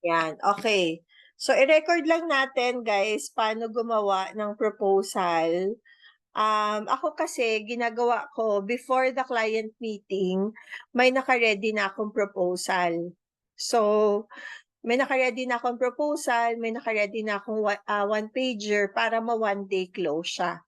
Yan, okay. So, i-record lang natin, guys, paano gumawa ng proposal. Ako kasi, ginagawa ko, before the client meeting, may naka-ready na akong proposal. So, may naka-ready na akong proposal, may naka-ready na akong one-pager para ma-one-day close siya.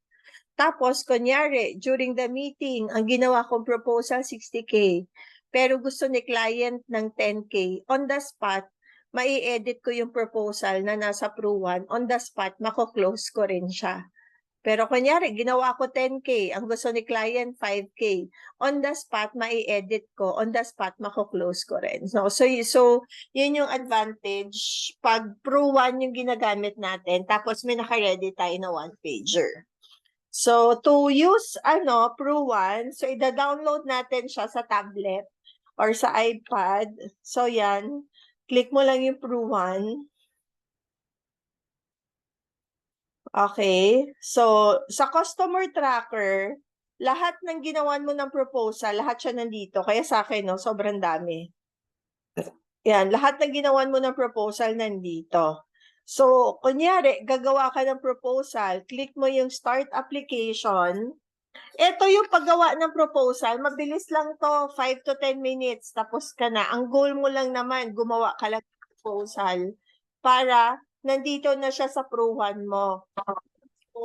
Tapos, kunyari, during the meeting, ang ginawa kong proposal, 60K. Pero gusto ni client ng 10K. On the spot, mai-edit ko yung proposal na nasa Pro1. On the spot, mako-close ko rin siya. Pero kunyari, ginawa ko 10K. Ang gusto ni client, 5K. On the spot, mai-edit ko. On the spot, mako-close ko rin. So, yun yung advantage. Pag Pro1 yung ginagamit natin, tapos may naka-ready tayo na one-pager. So, to use, Pro1, so ida-download natin siya sa tablet or sa iPad. So, yan. Click mo lang yung Pro1. Okay. So, sa customer tracker, lahat ng ginawan mo ng proposal, lahat siya nandito. Kaya sa akin, no, sobrang dami. Yan, lahat ng ginawan mo ng proposal nandito. So, kunyari, gagawa ka ng proposal, click mo yung start application. Ito yung paggawa ng proposal, mabilis lang to, 5 to 10 minutes, tapos ka na. Ang goal mo lang naman, gumawa ka lang ng proposal para nandito na siya sa Pro1 mo. So,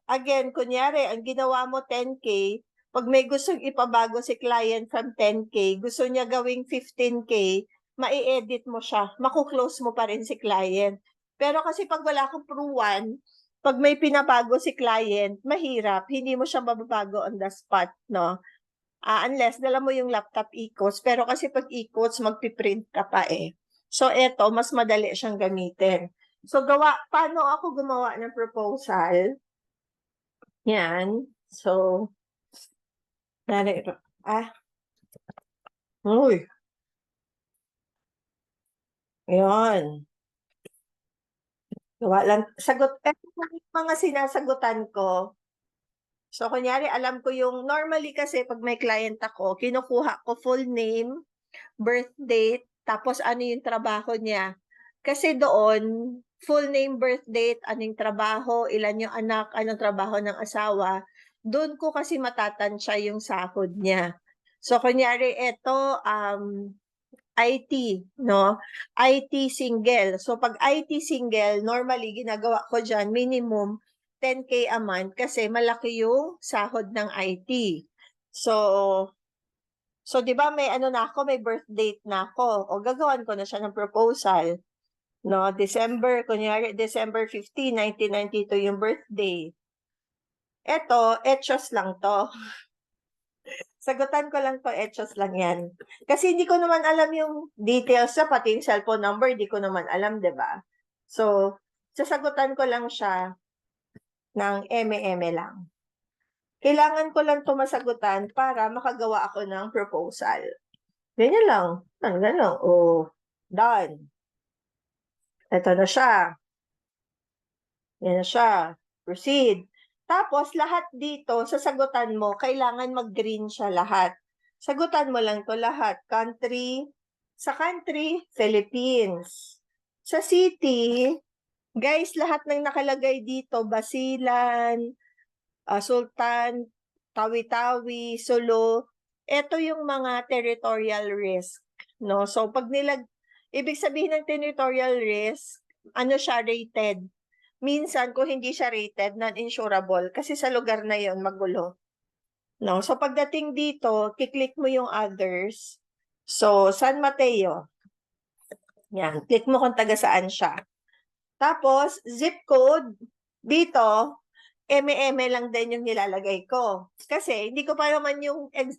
again, kunyari, ang ginawa mo 10K, pag may gustong ipabago si client from 10K, gusto niya gawing 15K, mai-edit mo siya, makuklose mo pa rin si client. Pero kasi pag wala kang Pro1, pag may pinabago si client, mahirap, hindi mo siya mababago on the spot, no? Unless dala mo yung laptop e-codes, pero kasi pag e-codes, magpiprint ka pa eh. So, eto, mas madali siyang gamitin. So, paano ako gumawa ng proposal? Yan. So, narito. Uy. Yan. Gawa lang. Mga sinasagutan ko. So, kunyari, alam ko yung, normally kasi pag may client ako, kinukuha ko full name, birth date, tapos ano yung trabaho niya. Kasi doon, full name, birth date, anong trabaho, ilan yung anak, anong trabaho ng asawa, doon ko kasi matatansya yung sahod niya. So, kunyari, ito, IT, no? IT single. So, pag IT single, normally, ginagawa ko dyan, minimum 10K a month kasi malaki yung sahod ng IT. So, di ba may ano na ako, may birth date na ako. O gagawan ko na siya ng proposal. No, kunyari, December 15, 1992 yung birthday. Eto, etchos lang to. Sagutan ko lang to, etchos lang yan. Kasi hindi ko naman alam yung details sa pati yung cellphone number, hindi ko naman alam, di ba? So, sasagutan ko lang siya ng eme lang. Kailangan ko lang to masagutan para makagawa ako ng proposal. Ganyan lang. Ganyan lang. Oh, done. Ito na siya. Yan na siya. Proceed. Tapos, lahat dito, sasagutan mo, kailangan mag-green siya lahat. Sagutan mo lang to lahat. Country, sa country, Philippines. Sa city, guys, lahat ng nakalagay dito, Basilan, Sultan, Tawi-Tawi, Sulu, ito yung mga territorial risk. No? So, ibig sabihin ng territorial risk, ano siya, rated. Minsan, kung hindi siya rated, non-insurable. Kasi sa lugar na yon magulo. No? So, pagdating dito, kiklik mo yung others. So, San Mateo. Yan. Click mo kung taga saan siya. Tapos, zip code. Dito, eme lang din yung nilalagay ko. Kasi, hindi ko pa naman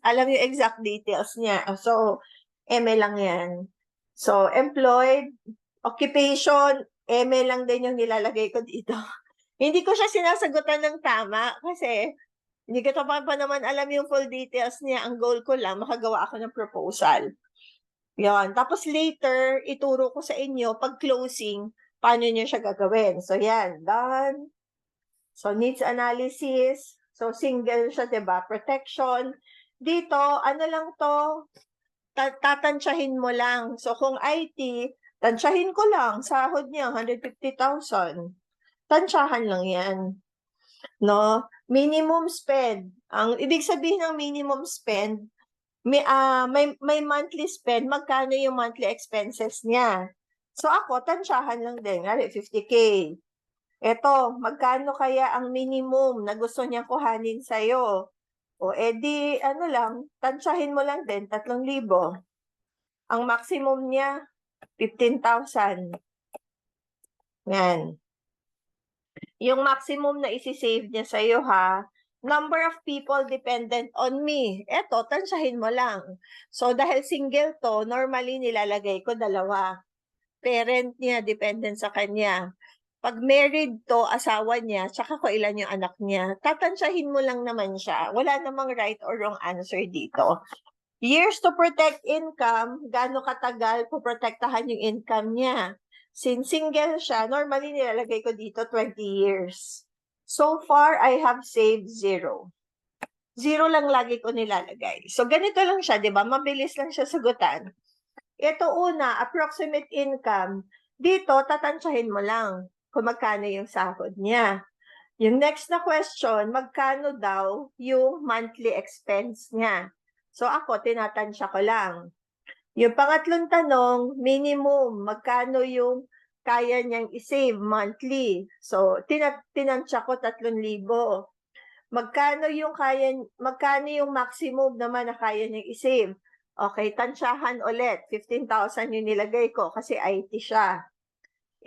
alam yung exact details niya. So, eme lang yan. So, employed, occupation, eme lang din yung nilalagay ko dito. Hindi ko siya sinasagutan ng tama kasi hindi ko pa naman alam yung full details niya. Ang goal ko lang, makagawa ako ng proposal. Yan. Tapos later, ituro ko sa inyo, pag closing, paano niyo siya gagawin. So, yan. Done. So, needs analysis. So, single siya, diba? Protection. Dito, ano lang to, tatansyahin mo lang. So, kung IT, Tansyahin ko lang, sahod niya, 150,000. Tansyahan lang yan. No? Minimum spend. Ang ibig sabihin ng minimum spend, may monthly spend, magkano yung monthly expenses niya. So ako, tansyahan lang din. 50K. Eto, magkano kaya ang minimum na gusto niya kuhanin sa'yo? O edi, ano lang, tansyahin mo lang din, 3,000. Ang maximum niya, 15,000. Yan. Yung maximum na isi-save niya sa'yo ha, number of people dependent on me. Eto, tansyahin mo lang. So, dahil single to, normally nilalagay ko 2. Parent niya, dependent sa kanya. Pag married to, asawa niya, tsaka ko ilan yung anak niya, tatansyahin mo lang naman siya. Wala namang right or wrong answer dito. Years to protect income, gaano katagal poprotektahan yung income niya. Since single siya, normally nilalagay ko dito 20 years. So far, I have saved 0. 0 lang lagi ko nilalagay. So ganito lang siya, di ba? Mabilis lang siya sagutan. Ito una, approximate income. Dito, tatansyahin mo lang kung magkano yung sahod niya. Yung next na question, magkano daw yung monthly expense niya? So ako, tinatansya ko lang. Yung pangatlong tanong, minimum, magkano yung kaya niyang i-save monthly? So, tinansya ko 3,000. Magkano yung maximum naman na kaya niyang i-save? Okay, tansyahan ulit. 15,000 yung nilagay ko kasi IT siya.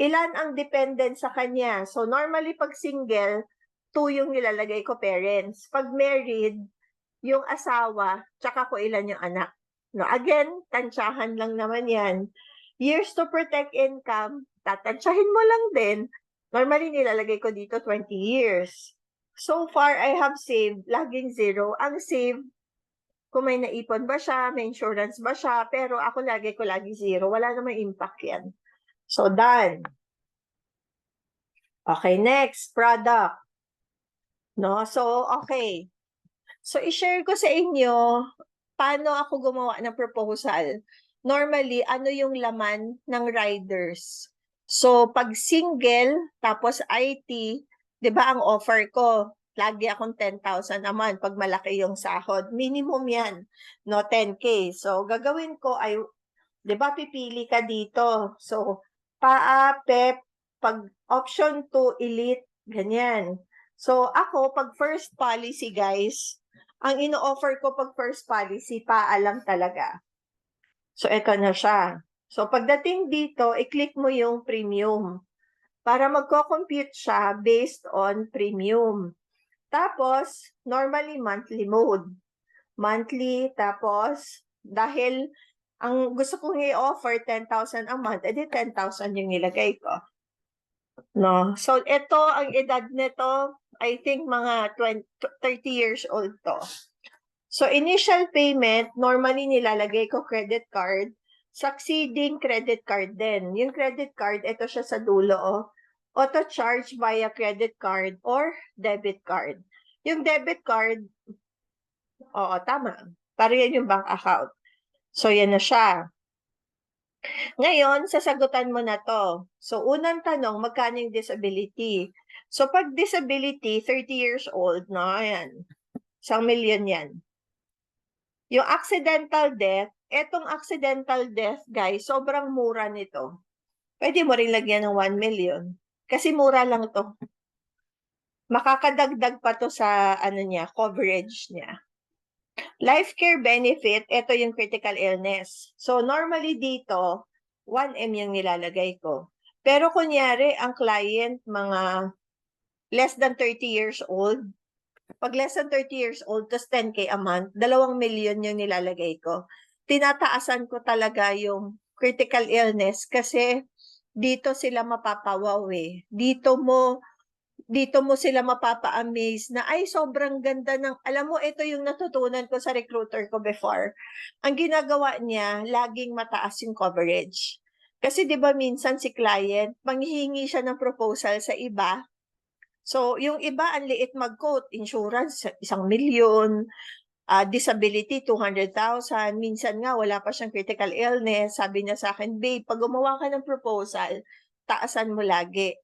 Ilan ang dependent sa kanya? So, normally pag single, 2 yung nilalagay ko parents. Pag married, yung asawa, tsaka ko ilan yung anak. No, again, tansyahan lang naman yan. Years to protect income, tatansyahin mo lang din. Normally, nilalagay ko dito 20 years. So far, I have saved, laging 0. Ang save, kung may naipon ba siya, may insurance ba siya, pero ako lagi 0. Wala namang impact yan. So, done. Okay, next, product. No, so, okay. So, i-share ko sa inyo paano ako gumawa ng proposal. Normally, ano yung laman ng riders? So, pag single, tapos IT, di ba ang offer ko? Lagi akong 10,000 a month pag malaki yung sahod. Minimum yan, no, 10K. So, gagawin ko ay, di ba, pipili ka dito. So, PAA, PEP, pag option 2, elite, ganyan. So, ako, pag first policy, guys, ang ino-offer ko pag first policy, paalam talaga. So, eto na siya. So, pagdating dito, i-click mo yung premium para magko-compute siya based on premium. Tapos, normally monthly mode. Monthly, tapos, dahil ang gusto kong i-offer 10,000 a month, edi 10,000 yung nilagay ko. No? So, ito, ang edad nito, I think mga 30 years old to. So, initial payment, normally nilalagay ko credit card. Succeeding credit card din. Yung credit card, ito siya sa dulo. Oh. Auto charge via credit card or debit card. Yung debit card, oo, tama. Para yan yung bank account. So, yan na siya. Ngayon, sasagutan mo na to. So, unang tanong, magkano yung disability? So, pag disability, 30 years old, no? Ayan. 1,000,000 yan. Yung accidental death, etong accidental death, guys, sobrang mura nito. Pwede mo rin lagyan ng 1 million. Kasi mura lang to. Makakadagdag pa to sa coverage niya. Life care benefit, ito yung critical illness. So, normally dito, 1M yung nilalagay ko. Pero kunyari, ang client, mga less than 30 years old, pag less than 30 years old, tas 10K a month, 2 million yung nilalagay ko. Tinataasan ko talaga yung critical illness kasi dito sila mapapawaw eh. Dito mo sila mapapa-amaze na ay sobrang ganda ng, alam mo, ito yung natutunan ko sa recruiter ko before. Ang ginagawa niya, laging mataas yung coverage. Kasi 'di ba minsan si client, manghihingi siya ng proposal sa iba. So, yung iba, ang liit mag-quote, insurance, 1 million, disability, 200,000. Minsan nga, wala pa siyang critical illness. Sabi niya sa akin, babe, pag gumawa ka ng proposal, taasan mo lagi.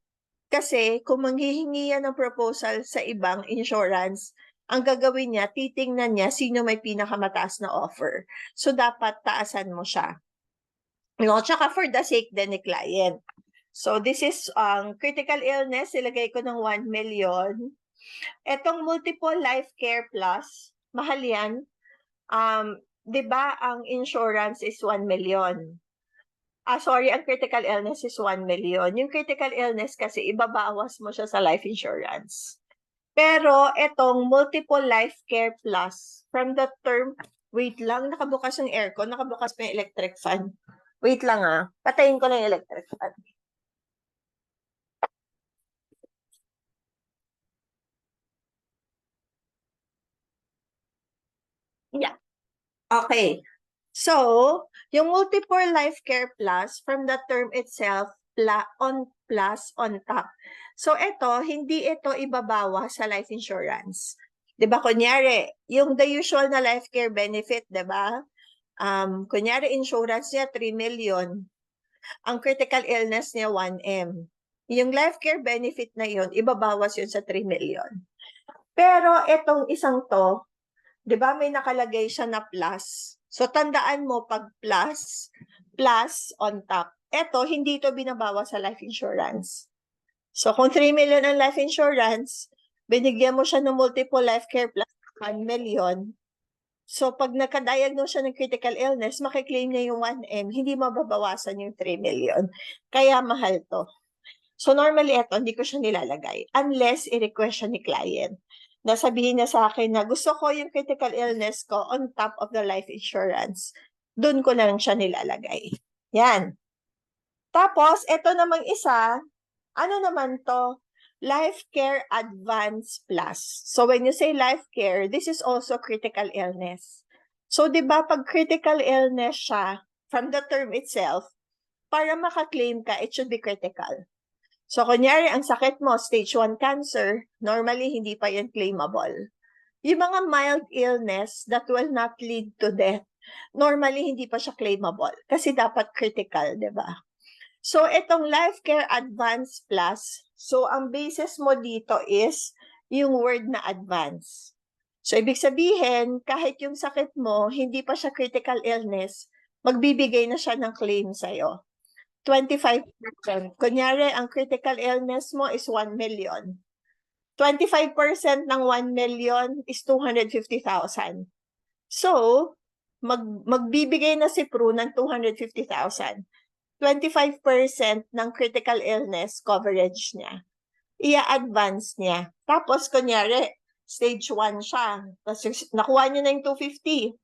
Kasi kung manghihingi yan ng proposal sa ibang insurance, ang gagawin niya, titingnan niya sino may pinakamataas na offer. So, dapat taasan mo siya. No, tsaka for the sake din ni client. So, this is critical illness, ilagay ko ng 1 million. Etong multiple life care plus, mahal yan. Di ba ang insurance is 1 million? Sorry, ang critical illness is 1 million. Yung critical illness kasi ibabawas mo siya sa life insurance. Pero etong multiple life care plus, from the term, wait lang, nakabukas yung aircon, nakabukas pa yung electric fan. Wait lang patayin ko na yung electric fan. Yeah. Okay. So, yung multiple life care plus, from the term itself, plus on top. So, hindi ito ibabawa sa life insurance. 'Di ba kunyari, yung the usual na life care benefit, 'di ba? Kunyari, insurance niya 3 million. Ang critical illness niya 1M. Yung life care benefit na yun, ibabawas yun sa 3 million. Pero itong isang to, 'di ba may nakalagay siya na plus? So tandaan mo pag plus on top. Ito hindi ito binabawa sa life insurance. So kung 3 million ang life insurance, binigyan mo siya ng multiple life care plus 1 million. So pag nagka-diagnose siya ng critical illness, makiklaim niya yung 1M, hindi mababawasan yung 3 million. Kaya mahal to. So normally ito, hindi ko siya nilalagay unless i-request siya ni client. Nasabihin niya sa akin na gusto ko yung critical illness ko on top of the life insurance. Doon ko lang siya nilalagay. Yan. Tapos, ito namang isa, ano naman to? Life Care Advance Plus. So when you say life care, this is also critical illness. So 'di ba pag critical illness siya, from the term itself, para maka-claim ka, it should be critical. So, kunyari, ang sakit mo, stage 1 cancer, normally, hindi pa yan claimable. Yung mga mild illness that will not lead to death, normally, hindi pa siya claimable. Kasi dapat critical, di ba? So, itong Life Care Advance Plus, so, ang basis mo dito is yung word na advance. So, ibig sabihin, kahit yung sakit mo, hindi pa siya critical illness, magbibigay na siya ng claim sa'yo. 25%. Kunyari, ang critical illness mo is 1 million. 25% ng 1 million is 250,000. So, magbibigay na si Pru ng 250,000. 25% ng critical illness coverage niya. Ia-advance niya. Tapos, kunyari, stage 1 siya. Tapos, nakuha niya na yung 250.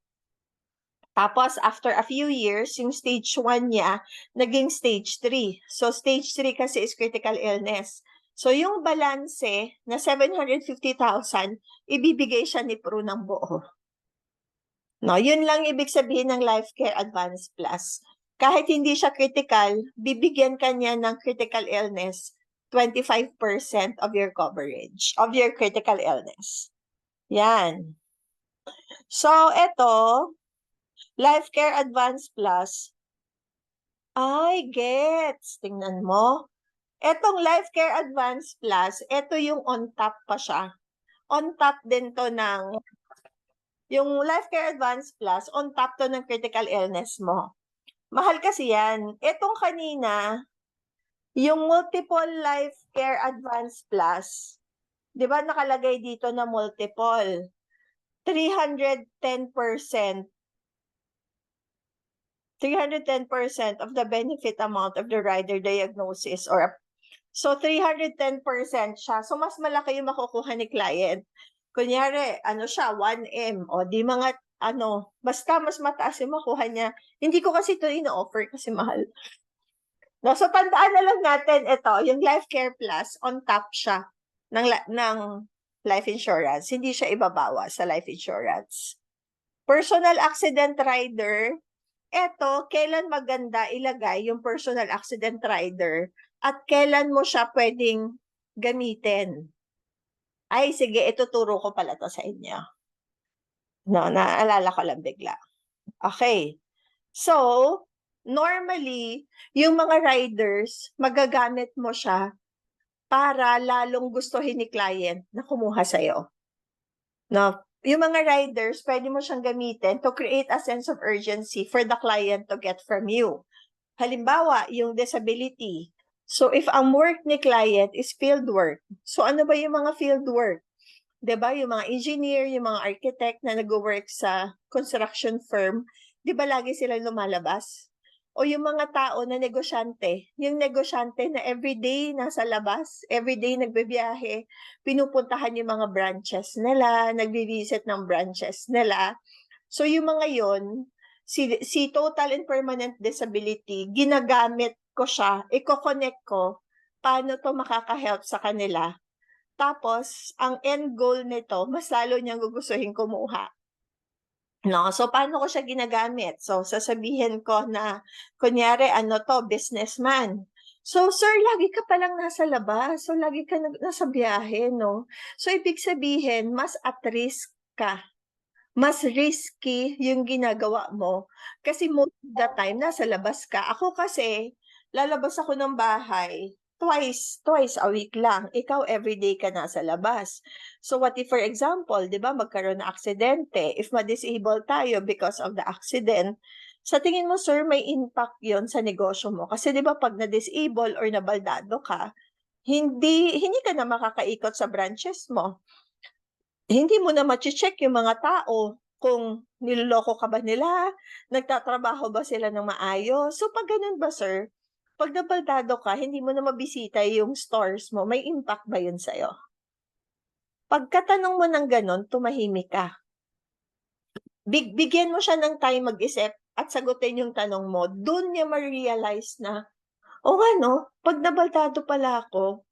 Tapos, after a few years, yung stage 1 niya, naging stage 3. So, stage 3 kasi is critical illness. So, yung balanse na 750,000, ibibigay siya ni Pru ng buo. No, yun lang ibig sabihin ng Life Care Advance Plus. Kahit hindi siya critical, bibigyan ka niya ng critical illness, 25% of your coverage, of your critical illness. Yan. So, eto, Life Care Advance Plus, ay, gets. Tingnan mo. Etong Life Care Advance Plus, ito yung on top pa siya. On top din to ng, yung Life Care Advance Plus, on top to ng critical illness mo. Mahal kasi yan. Etong kanina, yung Multiple Life Care Advance Plus, di ba nakalagay dito na multiple? 310% of the benefit amount of the rider diagnosis or so 310% siya. So mas malaki yung makukuha ni client. Kunyari, siya 1M o di mga basta mas mataas yung makuha niya. Hindi ko kasi ito ino-offer kasi mahal. No, so tandaan na lang natin ito, yung Life Care Plus on top siya ng life insurance. Hindi siya ibabawa sa life insurance. Personal accident rider, eto, kailan maganda ilagay yung personal accident rider at kailan mo siya pwedeng gamitin. Ay, sige, ituturo ko pala to sa inyo. No, naalala ko lang bigla. Okay. So, normally, yung mga riders, magagamit mo siya para lalong gustuhin ni client na kumuha sa'yo. No? Yung mga riders, pwede mo siyang gamitin to create a sense of urgency for the client to get from you. Halimbawa, yung disability. So, if ang work ni client is field work, so ano ba yung mga field work? 'Di ba, yung mga engineer, yung mga architect na nag-work sa construction firm, 'di ba lagi sila lumalabas? O yung mga tao na negosyante, yung negosyante na everyday nasa labas, everyday nagbibiyahe, pinupuntahan yung mga branches nila, nagbi-visit ng branches nila. So yung mga yon, si total and permanent disability, ginagamit ko siya, i-connect ko, paano to makaka-help sa kanila. Tapos, ang end goal nito, mas lalo niyang gugustuhin kumuha. No? So, paano ko siya ginagamit? So, sasabihin ko na, kunyari, ano to, businessman. So, sir, lagi ka palang nasa labas. So, lagi ka nasa biyahe, no? So, ibig sabihin, mas at risk ka. Mas risky yung ginagawa mo. Kasi most of the time, nasa labas ka. Ako kasi, lalabas ako ng bahay twice a week lang. Ikaw, everyday ka nasa labas. So what if, for example, di ba, magkaroon ng aksidente, if ma-disable tayo because of the accident, sa tingin mo, sir, may impact yon sa negosyo mo. Kasi di ba, pag na-disable or nabaldado ka, hindi ka na makakaikot sa branches mo. Hindi mo na mache-check yung mga tao kung niloloko ka ba nila, nagtatrabaho ba sila ng maayos. So pag ganun ba, sir, pag nabaldado ka, hindi mo na mabisita yung stores mo, may impact ba yun sa'yo? Pagkatanong mo ng ganun, tumahimik ka. Bigyan mo siya ng time mag-isip at sagutin yung tanong mo, doon niya ma-realize na, pag nabaldado pala ako,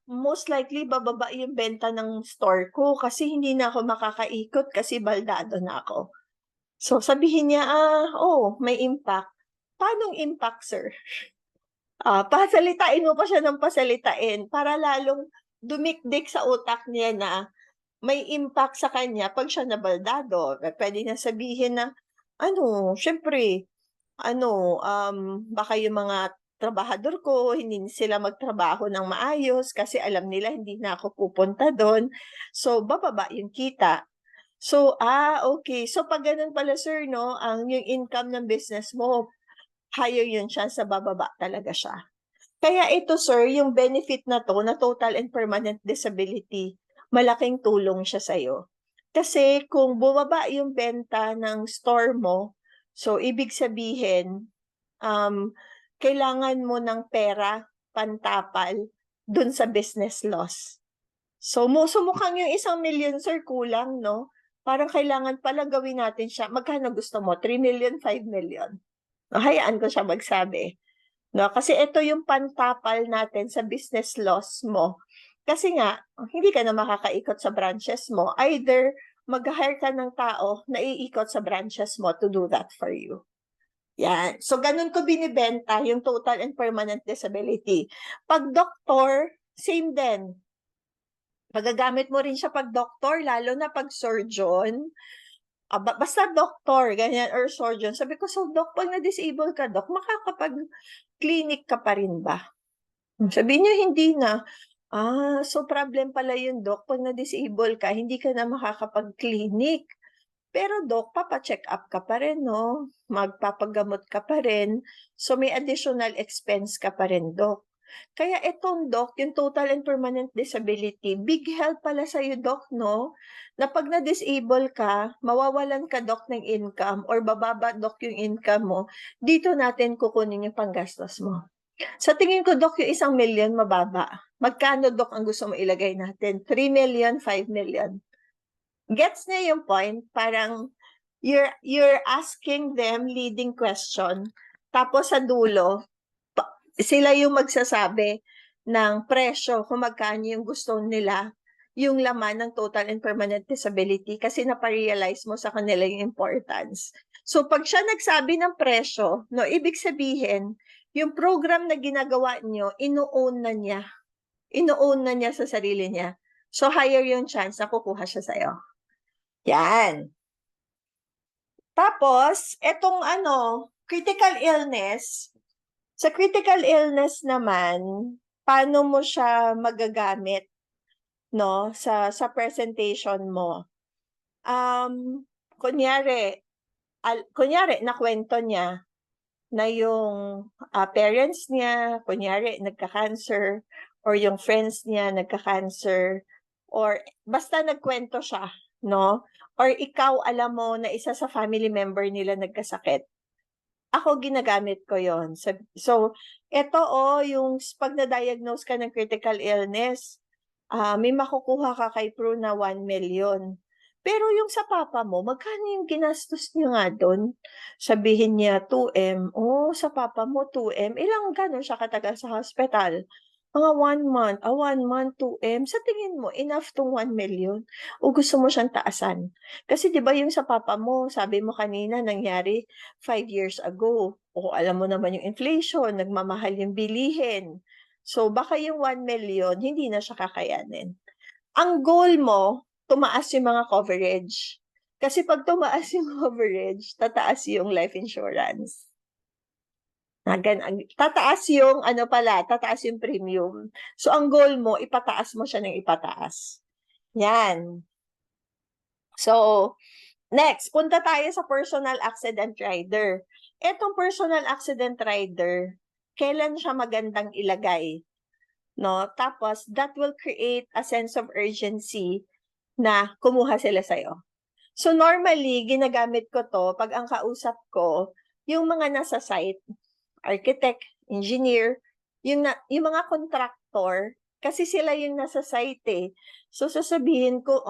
most likely bababa yung benta ng store ko kasi hindi na ako makakaikot kasi baldado na ako. So sabihin niya, may impact. Paanong impact, sir? Pasalitain mo pa siya ng pasalitain para lalong dumikdik sa utak niya na may impact sa kanya pag siya nabaldado. Pwede niya sabihin na, syempre, baka yung mga trabahador ko, hindi sila magtrabaho ng maayos kasi alam nila hindi na ako pupunta doon. So, bababa yung kita. So, okay. So, pag ganun pala, sir, no, yung income ng business mo, higher yun siya sa bababa talaga siya. Kaya ito, sir, yung benefit na to, na total and permanent disability, malaking tulong siya sa'yo. Kasi kung bumaba yung benta ng store mo, so ibig sabihin, kailangan mo ng pera pantapal dun sa business loss. So, mukhang yung 1,000,000, sir, kulang, no? Parang kailangan pala gawin natin siya. Magkano gusto mo? 3 million, 5 million? Hayaan ko siya magsabi. No? Kasi ito yung pantapal natin sa business loss mo. Kasi nga, hindi ka na makakaikot sa branches mo. Either mag-hire ka ng tao na iikot sa branches mo to do that for you. Yan. So, ganun ko binibenta yung total and permanent disability. Pag doktor, same din. Magagamit mo rin siya pag doktor, lalo na pag surgeon. Basta doktor, ganyan, or surgeon. Sabi ko, so dok, pag na-disable ka, dok, makakapag-clinic ka pa rin ba? Sabi niya, hindi na. So problem pala yun, dok. Pag na-disable ka, hindi ka na makakapag-clinic. Pero dok, papa-check up ka pa rin, no? Magpapagamot ka pa rin. So may additional expense ka pa rin, dok. Kaya itong dok, yung total and permanent disability, big help pala sa'yo, dok, no? Na pag na-disable ka, mawawalan ka, dok, ng income or bababa, dok, yung income mo, dito natin kukunin yung panggastos mo. Sa tingin ko, dok, yung 1,000,000 mababa. Magkano, dok, ang gusto mo ilagay natin? 3 million, 5 million. Gets niya yung point? Parang you're asking them leading question. Tapos sa dulo, sila yung magsasabi ng presyo kung magkano yung gusto nila, yung laman ng total and permanent disability kasi naparealize mo sa kanila yung importance. So pag siya nagsabi ng presyo, no, ibig sabihin, yung program na ginagawa nyo, ino-own na niya. Ino-own na niya sa sarili niya. So higher yung chance na kukuha siya sa'yo. Yan. Tapos, etong critical illness. Sa critical illness naman, paano mo siya magagamit, no, sa presentation mo? Kunyari, nakwento niya na yung parents niya, kunyari, nagka-cancer, or yung friends niya nagka-cancer, or basta nagkwento siya, no? Or ikaw alam mo na isa sa family member nila nagkasakit. Ako ginagamit ko yon. So ito yung pag na-diagnose ka ng critical illness, may makukuha ka kay Pru na 1 million. Pero yung sa papa mo, magkano yung ginastos niya nga doon? Sabihin niya 2M. Oh, sa papa mo 2M. Ilang gano'n siya katagal sa hospital? Mga 1 month. 1 month, 2M. Sa tingin mo, enough tong 1 million? O gusto mo siyang taasan? Kasi di ba yung sa papa mo, sabi mo kanina, nangyari 5 years ago. O alam mo naman yung inflation, nagmamahal yung bilihin. So baka yung 1 million, hindi na siya kakayanin. Ang goal mo, tumaas yung mga coverage. Kasi pag tumaas yung coverage, tataas yung life insurance. Tataas yung, tataas yung premium. So, ang goal mo, ipataas mo siya ng ipataas. Yan. So, next, punta tayo sa personal accident rider. Etong personal accident rider, kailan siya magandang ilagay? No? Tapos, that will create a sense of urgency na kumuha sila sa'yo. So, normally, ginagamit ko to pag ang kausap ko, yung mga nasa site, architect, engineer, yung mga contractor, kasi sila yung nasa site eh. So, sasabihin ko,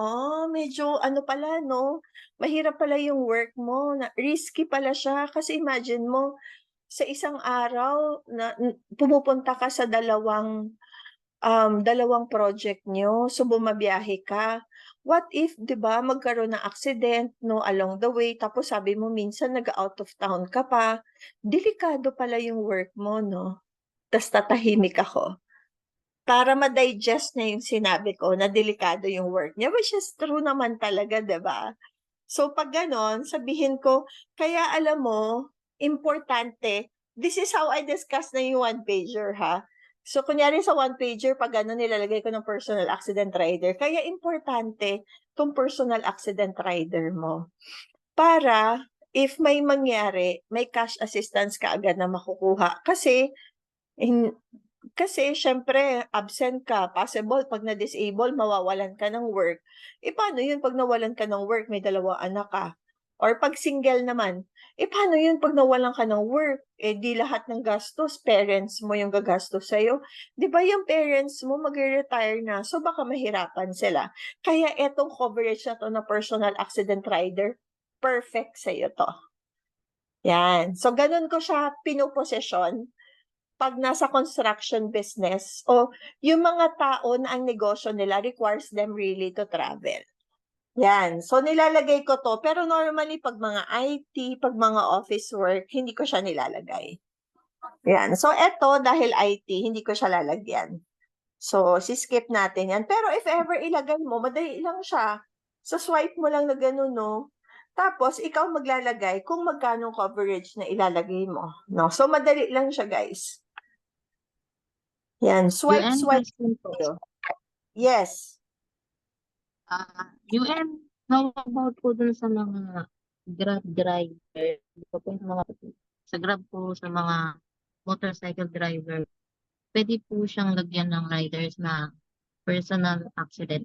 medyo pala, no? Mahirap pala yung work mo, risky pala siya. Kasi imagine mo, sa isang araw, na pumupunta ka sa dalawang project nyo, so bumabiyahe ka. What if, di ba, magkaroon ng accident, no, along the way, tapos sabi mo minsan nag-out of town ka pa, delikado pala yung work mo, no? Tapos tatahimik ako. Para ma-digest niya yung sinabi ko na delikado yung work niya, which is true naman talaga, di ba? So pag ganon, sabihin ko, kaya alam mo, importante, this is how I discuss na yung one-pager, ha? So, kunyari sa one-pager, pag ano, nilalagay ko ng personal accident rider. Kaya importante itong personal accident rider mo. Para, if may mangyari, may cash assistance ka agad na makukuha. Kasi syempre, absent ka. Possible, pag na-disable, mawawalan ka ng work. Paano yun pag nawalan ka ng work, may 2 anak ka? Or pag single naman, paano yun pag nawalan ka ng work? Di lahat ng gastos, parents mo yung gagastos sa'yo. Di ba yung parents mo mag-retire na, so baka mahirapan sila. Kaya etong coverage na to na personal accident rider, perfect sa'yo to. Yan. So, ganun ko siya pinuposisyon pag nasa construction business o yung mga tao na ang negosyo nila requires them really to travel. Yan. So, nilalagay ko to. Pero normally, pag mga IT, pag mga office work, hindi ko siya nilalagay. Yan. So, eto, dahil IT, hindi ko siya lalagyan. So, si-skip natin yan. Pero if ever ilagay mo, madali lang siya. So, swipe mo lang na gano'n, no? Tapos, ikaw maglalagay kung magkano coverage na ilalagay mo. No? So, madali lang siya, guys. Yan. Swipe. Po. Yes. UN, how about po dun sa mga Grab driver? Sa Grab po, sa mga motorcycle driver, pwede po siyang lagyan ng riders na personal accident.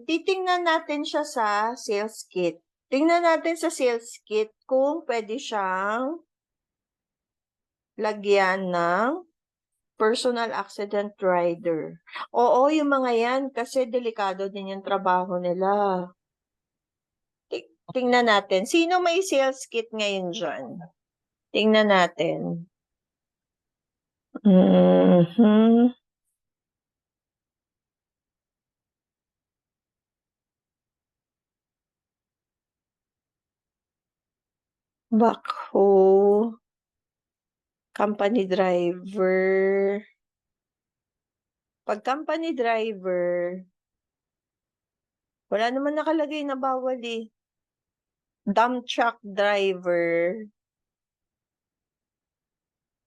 Titingnan natin siya sa sales kit. Tingnan natin sa sales kit kung pwede siyang lagyan ng personal accident rider. Oo, yung mga yan, kasi delikado din yung trabaho nila. Tingnan natin. Sino may sales kit ngayon dyan? Tingnan natin. Backhoe. Company driver. Pag company driver, Wala naman nakalagay na bawal eh. Dump truck driver.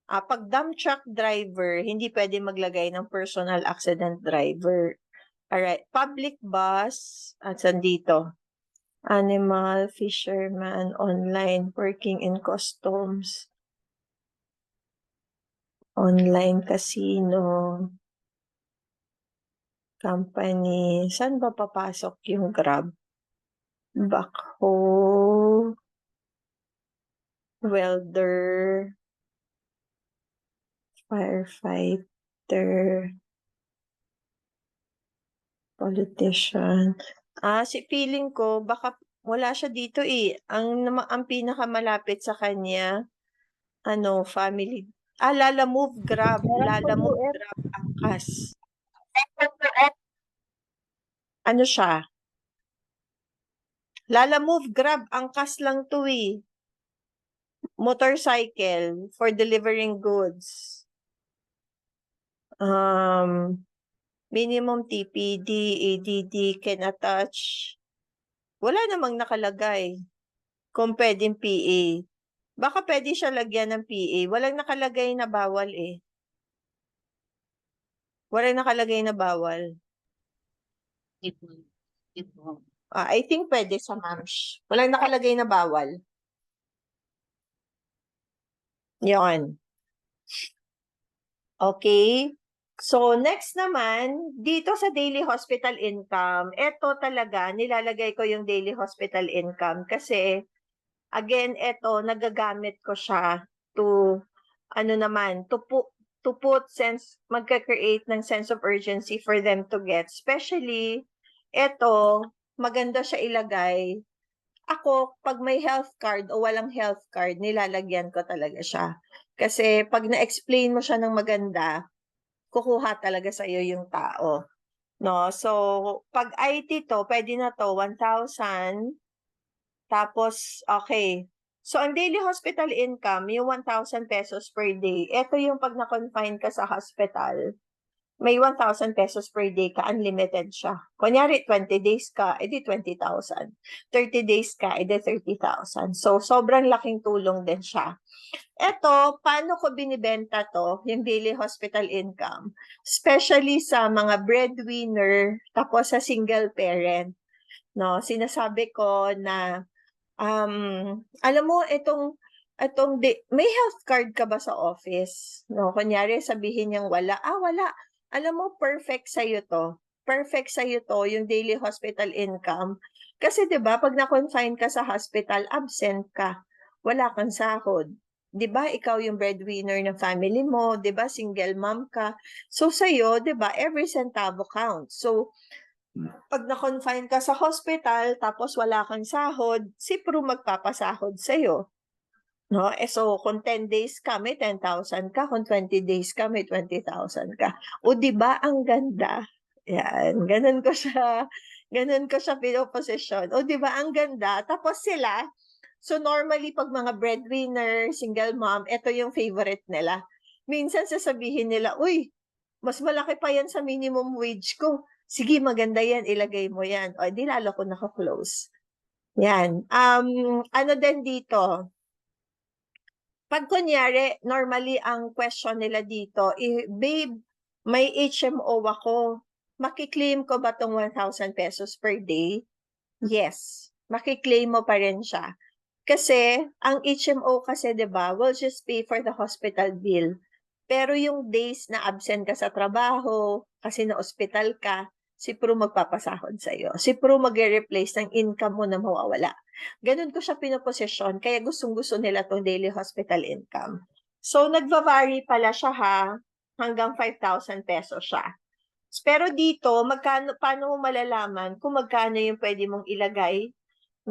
Pag dump truck driver, hindi pwede maglagay ng personal accident driver. Alright, public bus, at sandito. Animal, fisherman, online, working in customs, online casino, company. Saan ba papasok yung Grab? Backhoe, welder, firefighter, politician. Feeling ko baka wala siya dito eh. Ang pinakamalapit sa kanya, family. Lalamove Grab. Lalamove Grab angkas. Ano siya? Lalamove Grab angkas lang to eh. Motorcycle for delivering goods. Minimum TPD, ADD, can attach. Wala namang nakalagay kung pwedeng PA. Baka pwede siya lagyan ng PA. Walang nakalagay na bawal eh. Walang nakalagay na bawal. Ito. I think pwede sa MAMS. Walang nakalagay na bawal. Yon. Okay. So, next naman, dito sa daily hospital income, ito talaga, nilalagay ko yung daily hospital income kasi, again, ito, nagagamit ko siya to, to put sense, magka-create ng sense of urgency for them to get. Especially, ito, maganda siya ilagay. Ako, pag may health card o walang health card, nilalagyan ko talaga siya. Kasi pag na-explain mo siya ng maganda, kukuha talaga sa iyo yung tao. No? So, pag IT to, pwede na to, 1,000. Tapos, okay. So, ang daily hospital income, yung 1,000 pesos per day, ito yung pag na-confine ka sa hospital, may 1,000 pesos per day ka, unlimited siya. Kunyari, 20 days ka, edi 20,000. 30 days ka, edi 30,000. So, sobrang laking tulong din siya. Eto, paano ko binibenta to, yung daily hospital income? Especially sa mga breadwinner, tapos sa single parent. No, sinasabi ko na, alam mo, may health card ka ba sa office? No, kunyari sabihin niyang wala. Wala. Alam mo, perfect sa'yo to. Perfect sa'yo to, yung daily hospital income. Kasi 'di ba pag na-confine ka sa hospital, absent ka. Wala kang sahod. 'Di ba ikaw yung breadwinner ng family mo, 'di ba single mom ka. So sa'yo, 'di ba, every centavo counts. So pag na-confine ka sa hospital tapos wala kang sahod, si Pru magpapasahod sa'yo. No? So kung 10 days ka, may 10,000 ka. Kung 20 days ka, may 20,000 ka. O di ba ang ganda? Yan, ganun ko siya pinoposisyon. O di ba ang ganda? Tapos sila, so normally pag mga breadwinner, single mom, ito yung favorite nila. Minsan sasabihin nila, uy, mas malaki pa yan sa minimum wage ko. Sige, maganda yan, ilagay mo yan. O, di lalo ko naka-close. Yan. Ano din dito? Pag kunyari, normally ang question nila dito, babe, may HMO ako. Makiklaim ko ba tong 1,000 pesos per day? Yes. Makiklaim mo pa rin siya. Kasi, ang HMO kasi, di ba, will just pay for the hospital bill. Pero yung days na absent ka sa trabaho, kasi na-hospital ka, si Pru magpapasahod sa'yo. Si Pru mag-replace ng income mo na mawawala. Ganun ko siya pinoposisyon, kaya gustong-gusto nila tong daily hospital income. So, nagva-vary pala siya ha, hanggang 5,000 pesos siya. Pero dito, paano mo malalaman kung magkano yung pwede mong ilagay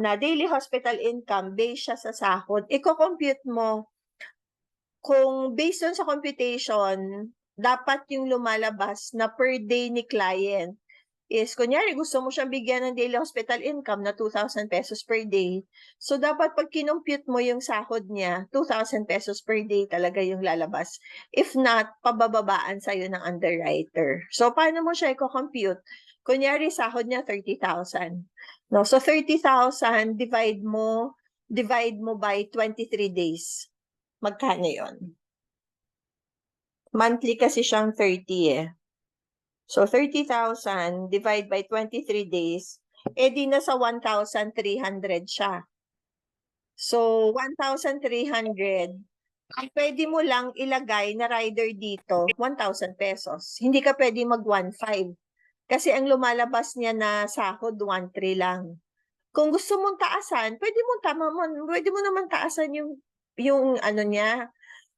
na daily hospital income based siya sa sahod? Iko-compute mo kung based on sa computation, dapat yung lumalabas na per day ni client is, kunyari, gusto mo siyang bigyan ng daily hospital income na 2,000 pesos per day. So, dapat pag kinompute mo yung sahod niya, 2,000 pesos per day talaga yung lalabas. If not, pabababaan sa'yo ng underwriter. So, paano mo siya i-compute? Kunyari, sahod niya 30,000. No? So, 30,000, divide mo by 23 days. Magkano yon? Monthly kasi siyang 30 eh. So, 30,000 divide by 23 days, di na sa 1,300 siya. So, 1,300, ang pwede mo lang ilagay na rider dito, 1,000 pesos. Hindi ka pwede mag 1,500. Kasi ang lumalabas niya na sahod, 1,300 lang. Kung gusto mong taasan, pwede mo naman taasan yung ano niya.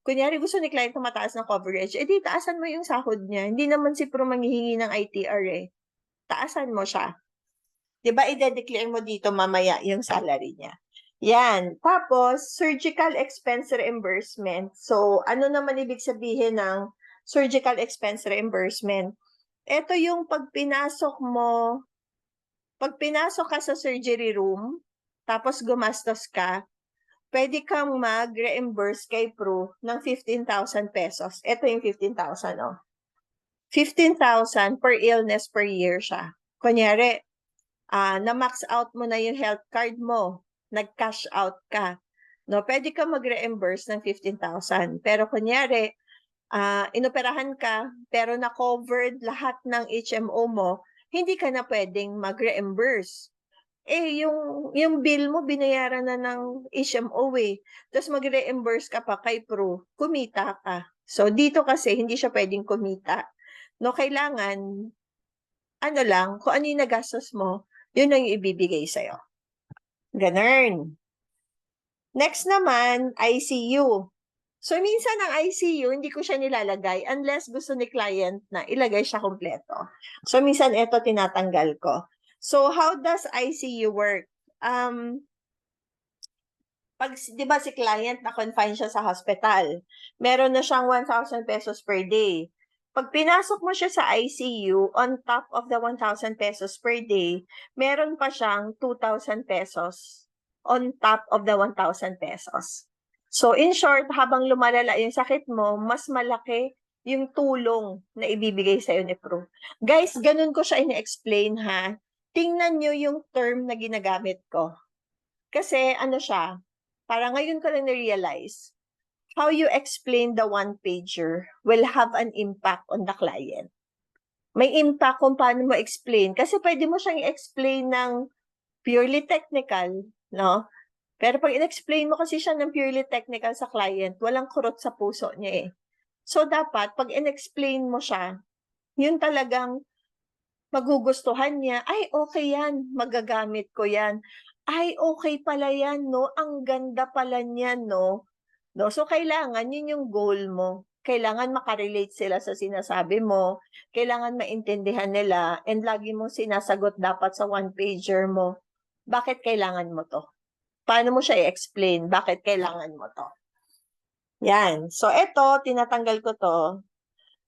Kunyari, gusto ni client na mataas ng coverage, di taasan mo yung sahod niya. Hindi naman si Pro manghihingi ng ITR eh. Taasan mo siya. Diba, i-declare mo dito mamaya yung salary niya. Yan. Tapos, surgical expense reimbursement. So, ano naman ibig sabihin ng surgical expense reimbursement? Ito yung pag pinasok ka sa surgery room, tapos gumastos ka, pwede kang mag-reimburse kay Pro ng 15,000 pesos. Ito yung 15,000, oh. 15,000 per illness per year siya. Kunyari, na-max out mo na yung health card mo, nag-cash out ka, no, pwede ka mag-reimburse ng 15,000. Pero kunyari, inoperahan ka, pero na-covered lahat ng HMO mo, hindi ka na pwedeng mag-reimburse. Yung bill mo, binayaran na ng HMO eh. Tapos mag-reimburse ka pa kay Pro, kumita ka. So, dito kasi, hindi siya pwedeng kumita. No, kailangan, ano lang, kung ano yung nagastos mo, yun ang ibibigay sa'yo. Ganun. Next naman, ICU. So, minsan ang ICU, hindi ko siya nilalagay unless gusto ni client na ilagay siya kompleto. So, minsan ito tinatanggal ko. So, how does ICU work? Di ba si client na confine siya sa hospital, meron na siyang 1,000 pesos per day. Pag pinasok mo siya sa ICU, on top of the 1,000 pesos per day, meron pa siyang 2,000 pesos on top of the 1,000 pesos. So, in short, habang lumalala yung sakit mo, mas malaki yung tulong na ibibigay sa'yo ni Pro. Guys, ganun ko siya ine-explain ha. Tingnan nyo yung term na ginagamit ko. Kasi ano siya, para ngayon ko lang na-realize, how you explain the one-pager will have an impact on the client. May impact kung paano mo explain. Kasi pwede mo siyang i-explain ng purely technical, no? Pero pag in-explain mo kasi siya ng purely technical sa client, walang kurot sa puso niya eh. So, dapat, pag in-explain mo siya, yun talagang magugustuhan niya, ay, okay yan, magagamit ko yan. Ay, okay pala yan, no? Ang ganda pala niyan, no? No? So, kailangan, yun yung goal mo. Kailangan makarelate sila sa sinasabi mo. Kailangan maintindihan nila. And lagi mong sinasagot dapat sa one-pager mo. Bakit kailangan mo to? Paano mo siya i-explain? Bakit kailangan mo to? Yan. So, ito, tinatanggal ko to.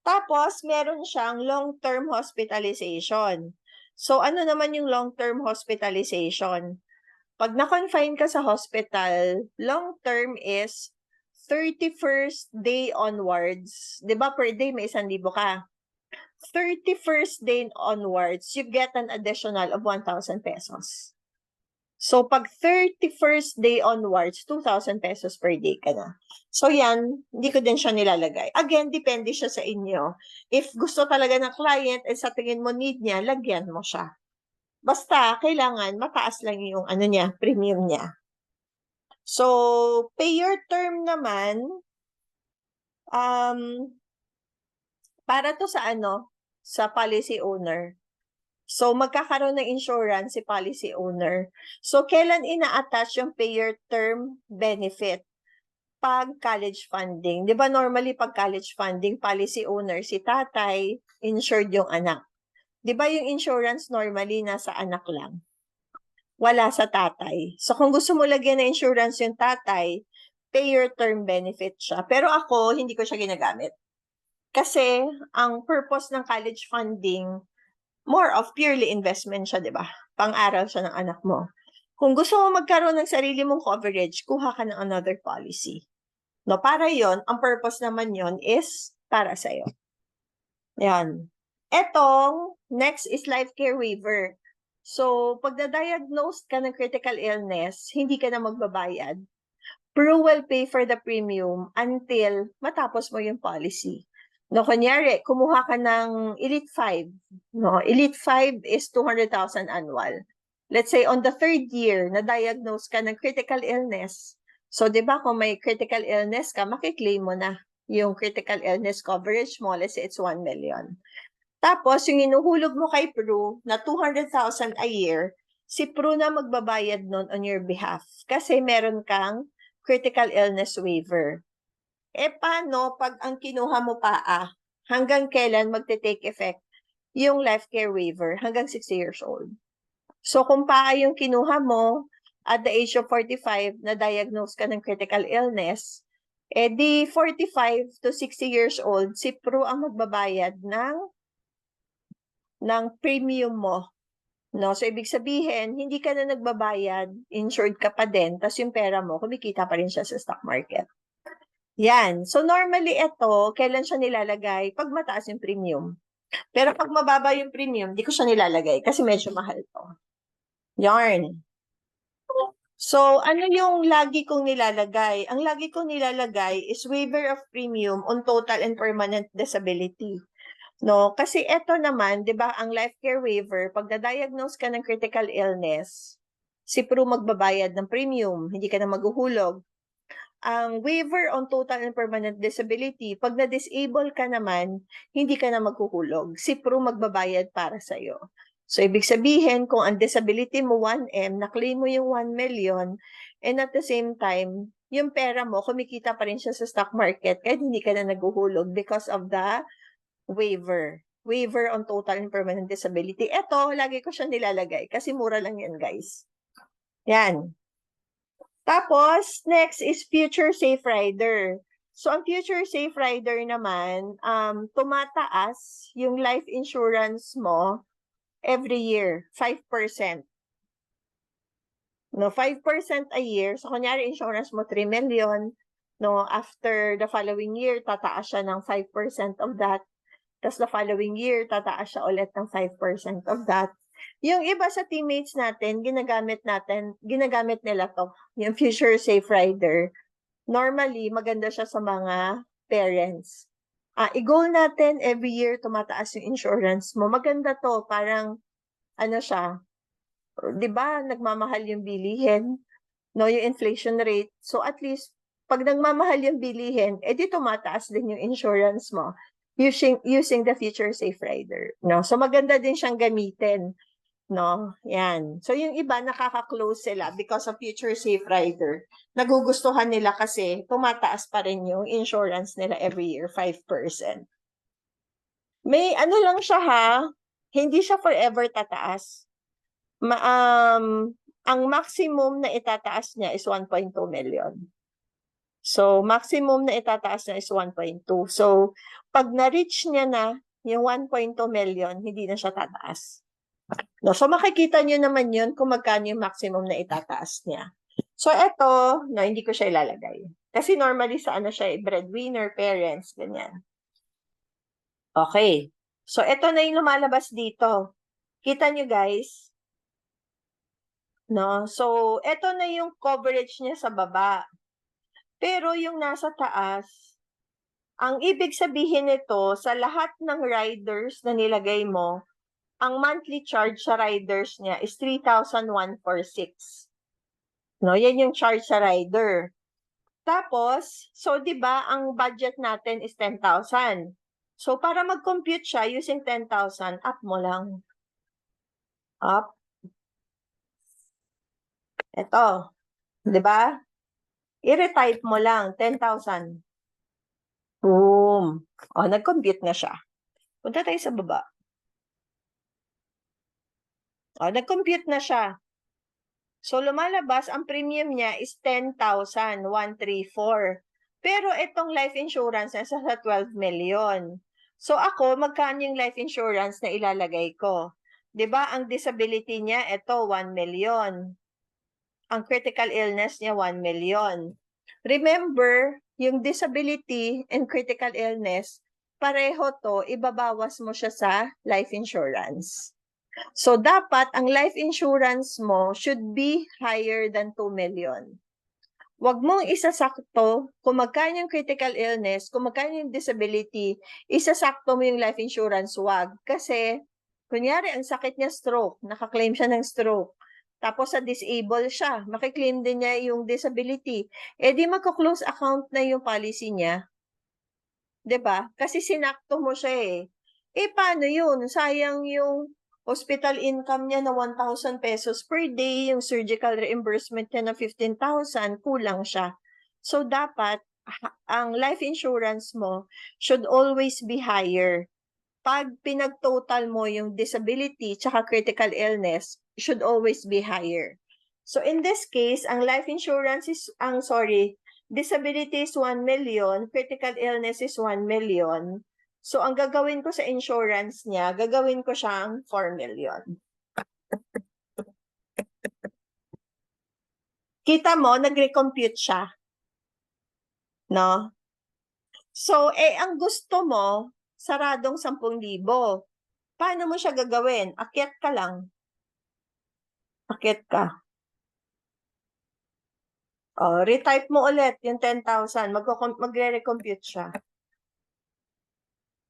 Tapos, meron siyang long-term hospitalization. So, ano naman yung long-term hospitalization? Pag na-confine ka sa hospital, long-term is 31st day onwards. Di ba per day may 1,000 ka? 31st day onwards, you get an additional of 1,000 pesos. So, pag 31st day onwards, 2,000 pesos per day ka na. So, yan, hindi ko din siya nilalagay. Again, depende siya sa inyo. If gusto talaga ng client, at sa tingin mo need niya, lagyan mo siya. Basta, kailangan mataas lang yung ano niya, premium niya. So, payer term naman, para to sa ano, sa policy owner. So, magkakaroon ng insurance si policy owner. So, kailan ina-attach yung payer term benefit? Pag college funding. Di ba normally pag college funding, policy owner si tatay, insured yung anak. Di ba yung insurance normally nasa anak lang? Wala sa tatay. So, kung gusto mo lagyan ng insurance yung tatay, payer term benefit siya. Pero ako, hindi ko siya ginagamit. Kasi, ang purpose ng college funding, more of purely investment siya, di ba? Pang-aral siya ng anak mo. Kung gusto mo magkaroon ng sarili mong coverage, kuha ka ng another policy. No, para yon, ang purpose naman yon is para sa'yo. Yan. Etong Next is life care waiver. So, pag na-diagnosed ka ng critical illness, hindi ka na magbabayad. Pru will pay for the premium until matapos mo yung policy. No, kunyari, kumuha ka ng Elite 5. No, Elite 5 is 200,000 annual. Let's say on the 3rd year, na-diagnose ka ng critical illness. So, di ba, kung may critical illness ka, makiklaim mo na yung critical illness coverage mo. Let's say it's 1 million. Tapos, yung inuhulog mo kay Pru na 200,000 a year, si Pru na magbabayad nun on your behalf kasi meron kang critical illness waiver. Paano pag ang kinuha mo pa hanggang kailan magte-take effect yung life care waiver? Hanggang 60 years old. So, kung yung kinuha mo at the age of 45 na diagnose ka ng critical illness, di 45 to 60 years old, si Pru ang magbabayad ng premium mo. No? So, ibig sabihin, hindi ka na nagbabayad, insured ka pa din, tapos yung pera mo, kumikita pa rin siya sa stock market. Yan. So, normally ito, kailan siya nilalagay? Pag mataas yung premium. Pero pag mababa yung premium, di ko siya nilalagay kasi medyo mahal to. Yarn. So, ano yung lagi kong nilalagay? Ang lagi kong nilalagay is waiver of premium on total and permanent disability. No, kasi ito naman, 'di ba, ang life care waiver, pag na-diagnose ka ng critical illness, si Pru magbabayad ng premium, hindi ka na maghuhulog. Ang waiver on total and permanent disability, pag na-disable ka naman, hindi ka na maghuhulog. Si Pru magbabayad para sa iyo. So, ibig sabihin, kung ang disability mo 1M, na-claim mo yung 1 million, and at the same time, yung pera mo, kumikita pa rin siya sa stock market, kahit hindi ka na naghuhulog because of the waiver. Waiver on total and permanent disability. Ito, lagi ko siya nilalagay kasi mura lang yan, guys. Yan. Tapos, next is Future Safe Rider. So, ang Future Safe Rider naman, tumataas yung life insurance mo every year, 5%. No, 5% a year. So, kunyari, insurance mo 3 million. No, after the following year, tataas siya ng 5% of that. Tapos the following year, tataas siya ulit ng 5% of that. Yung iba sa teammates natin, ginagamit nila to, yung Future Safe Rider. Normally, maganda siya sa mga parents. I-goal natin, every year, tumataas yung insurance mo. Maganda to, parang, ano siya, di ba, nagmamahal yung bilihin, no, yung inflation rate. So, at least, pag nagmamahal yung bilihin, di tumataas din yung insurance mo using the Future Safe Rider, no? So maganda din siyang gamitin, no? Yan. So yung iba nakaka-close sila because of Future Safe Rider. Nagugustuhan nila kasi tumataas pa rin yung insurance nila every year, 5%. May ano lang siya hindi siya forever tataas. Ang maximum na itataas niya is 1.2 million. So, maximum na itataas na is 1.2. So, pag na-reach niya na yung 1.2 million, hindi na siya tataas. No, so, makikita niyo naman yun kung magkano yung maximum na itataas niya. So, eto, no, hindi ko siya ilalagay. Kasi normally sa ano siya, breadwinner, parents, ganyan. Okay. So, eto na yung lumalabas dito. Kita niyo guys? No? So, eto na yung coverage niya sa baba. Pero yung nasa taas, ang ibig sabihin nito, sa lahat ng riders na nilagay mo, ang monthly charge sa riders niya is 3,146. No, yan yung charge sa rider. Tapos, so 'di ba, ang budget natin is 10,000. So para mag-compute siya using 10,000, up mo lang. Up. Ito, 'di ba? I-retype mo lang 10,000. Boom. O, nag-compute na siya. Punta tayo sa baba. O, nag-compute na siya. So, lumalabas, ang premium niya is 10,134. Pero itong life insurance nasa sa 12 million. So, ako, magkano yung life insurance na ilalagay ko? 'Di ba ang disability niya, ito, 1 million. Ang critical illness niya, 1 million. Remember, yung disability and critical illness, pareho to, ibabawas mo siya sa life insurance. So, dapat ang life insurance mo should be higher than 2 million. Huwag mong isasakto kung magkano yung critical illness, kung magkano yung disability, isasakto mo yung life insurance, wag. Kasi, kunyari, ang sakit niya stroke, nakaklaim siya ng stroke. Tapos sa disable siya, makiklaim din niya yung disability. Eh di magko-close account na yung policy niya. 'Di ba? Kasi sinakto mo siya eh. Eh paano yun? Sayang yung hospital income niya na 1,000 pesos per day, yung surgical reimbursement niya na 15,000, kulang siya. So dapat ang life insurance mo should always be higher. Pag pinag-total mo yung disability tsaka critical illness, should always be higher. So in this case, ang life insurance is, disability is 1 million, critical illness is 1 million. So ang gagawin ko sa insurance niya, gagawin ko siyang 4 million. Kita mo, nag-recompute siya. No? So, ang gusto mo, saradong 10,000. Paano mo siya gagawin? Akyat ka lang. Akyat ka. Oh, retype mo ulit yung 10,000. Magre-recompute siya.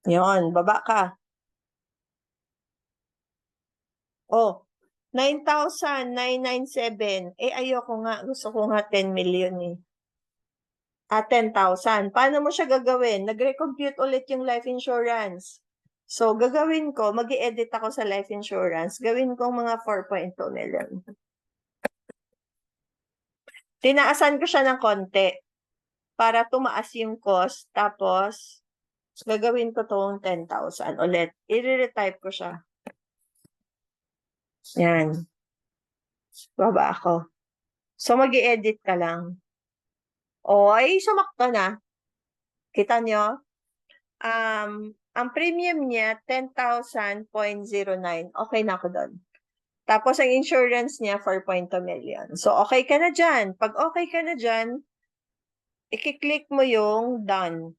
Yun, baba ka. Oh, 9,997. Ayoko nga. Gusto ko nga 10 million eh. 10,000. Paano mo siya gagawin? Nag-recompute ulit yung life insurance. So, gagawin ko, mag-i-edit ako sa life insurance. Gawin ko mga 4.2 million. Tinaasan ko siya ng konti para tumaas yung cost. Tapos, gagawin ko tong 10,000 ulit. I-retype ko siya. Yan. Baba ako. So, mag-i-edit ka lang. Ay, sumakto na. Kita nyo? Ang premium niya, 10,000.09. Okay na ako doon. Tapos, ang insurance niya, 4.2 million. So, okay ka na dyan. Pag okay ka na dyan, i-click mo yung done.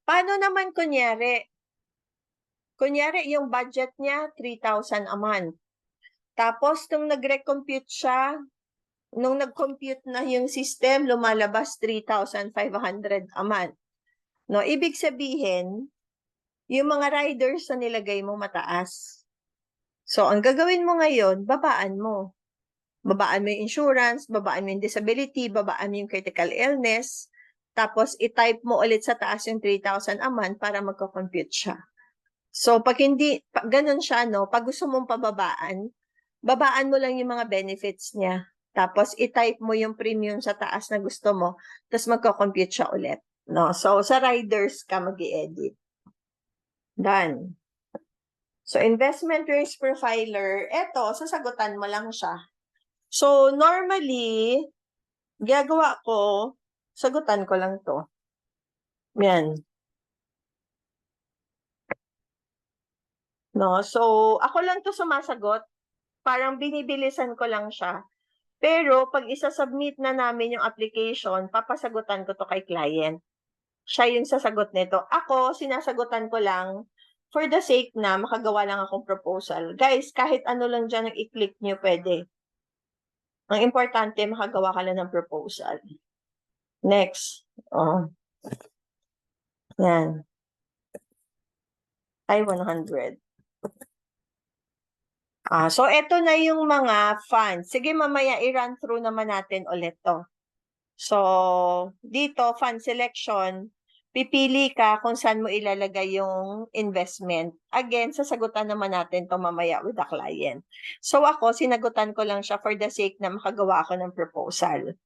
Paano naman kunyari? Kunyari, yung budget niya, 3,000 a month. Tapos, nung nag-recompute siya, nung nag-compute na yung system, lumalabas 3,500 a month. No, ibig sabihin, yung mga riders na nilagay mo mataas. So, ang gagawin mo ngayon, babaan mo. Babaan mo yung insurance, babaan mo yung disability, babaan mo yung critical illness, tapos i-type mo ulit sa taas yung 3,000 a month para magko-compute siya. So, pag hindi, ganun siya, no? Pag gusto mong pababaan, babaan mo lang yung mga benefits niya. Tapos, i-type mo yung premium sa taas na gusto mo, tapos magko-compute siya ulit. No? So, sa riders ka mag-i-edit. Done. So, investment risk profiler, eto, sasagutan mo lang siya. So, normally, gagawa ko, sagutan ko lang to. Yan. No? So, ako lang to sumasagot. Parang binibilisan ko lang siya. Pero, pag isa-submit na namin yung application, papasagutan ko to kay client. Siya yung sasagot nito. Ako, sinasagutan ko lang for the sake na makagawa lang akong proposal. Guys, kahit ano lang dyan ang i-click nyo, pwede. Ang importante, makagawa ka lang ng proposal. Next. Oh. Yan. Ay, 100. So, eto na yung mga funds. Sige, mamaya i-run through naman natin ulit to. So, dito, fund selection, pipili ka kung saan mo ilalagay yung investment. Again, sasagutan naman natin to mamaya with the client. So, ako, sinagutan ko lang siya for the sake na makagawa ako ng proposal.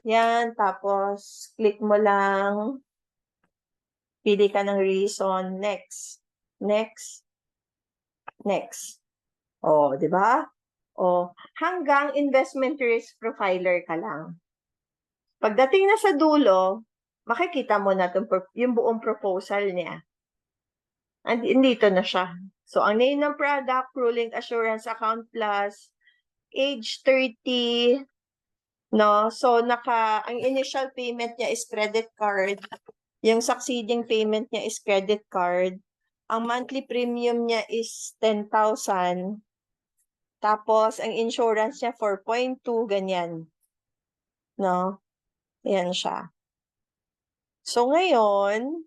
Yan, tapos, click mo lang. Pili ka ng reason. Next. Next. Next. O, di ba? O, hanggang investment risk profiler ka lang. Pagdating na sa dulo, makikita mo na yung buong proposal niya. Dito na siya. So, ang name ng product, Ruling Assurance Account Plus, age 30, No? So, ang initial payment niya is credit card. Yung succeeding payment niya is credit card. Ang monthly premium niya is 10,000. Tapos, ang insurance niya 4.2, ganyan. No? Yan siya. So, ngayon,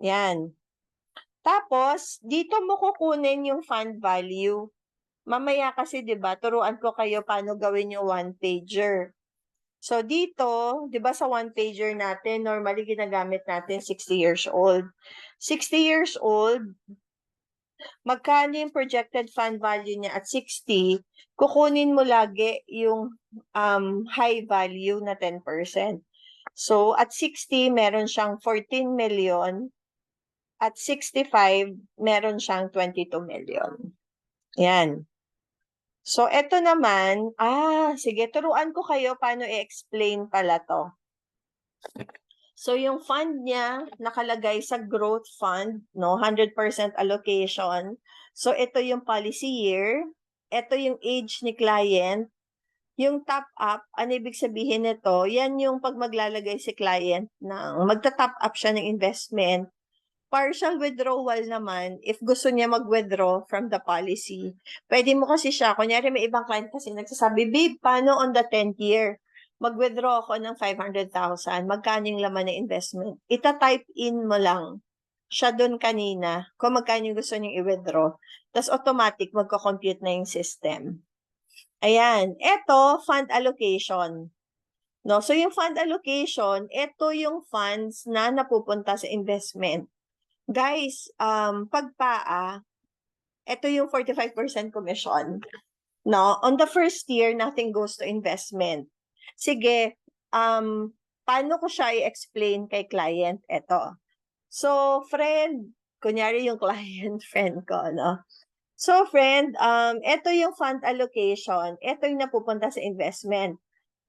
yan. Tapos, dito mo kukunin yung fund value. Mamaya kasi, di ba, turuan ko kayo paano gawin yung one-pager. So, dito, di ba sa one-pager natin, normally ginagamit natin 60 years old. 60 years old, magkano yung projected fund value niya at 60, kukunin mo lagi yung high value na 10%. So, at 60, meron siyang 14 million. At 65, meron siyang 22 million. Yan. So, eto naman, sige, turuan ko kayo paano i-explain pala to. So, yung fund niya nakalagay sa growth fund, no? 100% allocation. So, ito yung policy year. Ito yung age ni client. Yung top up, ano ibig sabihin nito? Yan yung pag maglalagay si client magta-top up siya ng investment. Partial withdrawal naman, if gusto niya mag-withdraw from the policy, pwede mo kasi siya, kunyari may ibang client kasi nagsasabi, babe, paano on the 10th year? Mag-withdraw ako ng 500,000, magkano yung laman ng investment? Ita-type in mo lang siya doon kanina kung magkano yung gusto niyong i-withdraw. Tapos automatic, magko-compute na yung system. Ayan, eto, fund allocation. No, so yung fund allocation, ito yung funds na napupunta sa investment. Guys, pagpaa, ito yung 45% commission. No, on the first year, nothing goes to investment. Sige, paano ko siya i-explain kay client? Ito. So, friend, kunyari yung client friend ko, no? So, friend, ito yung fund allocation. Ito yung napupunta sa investment.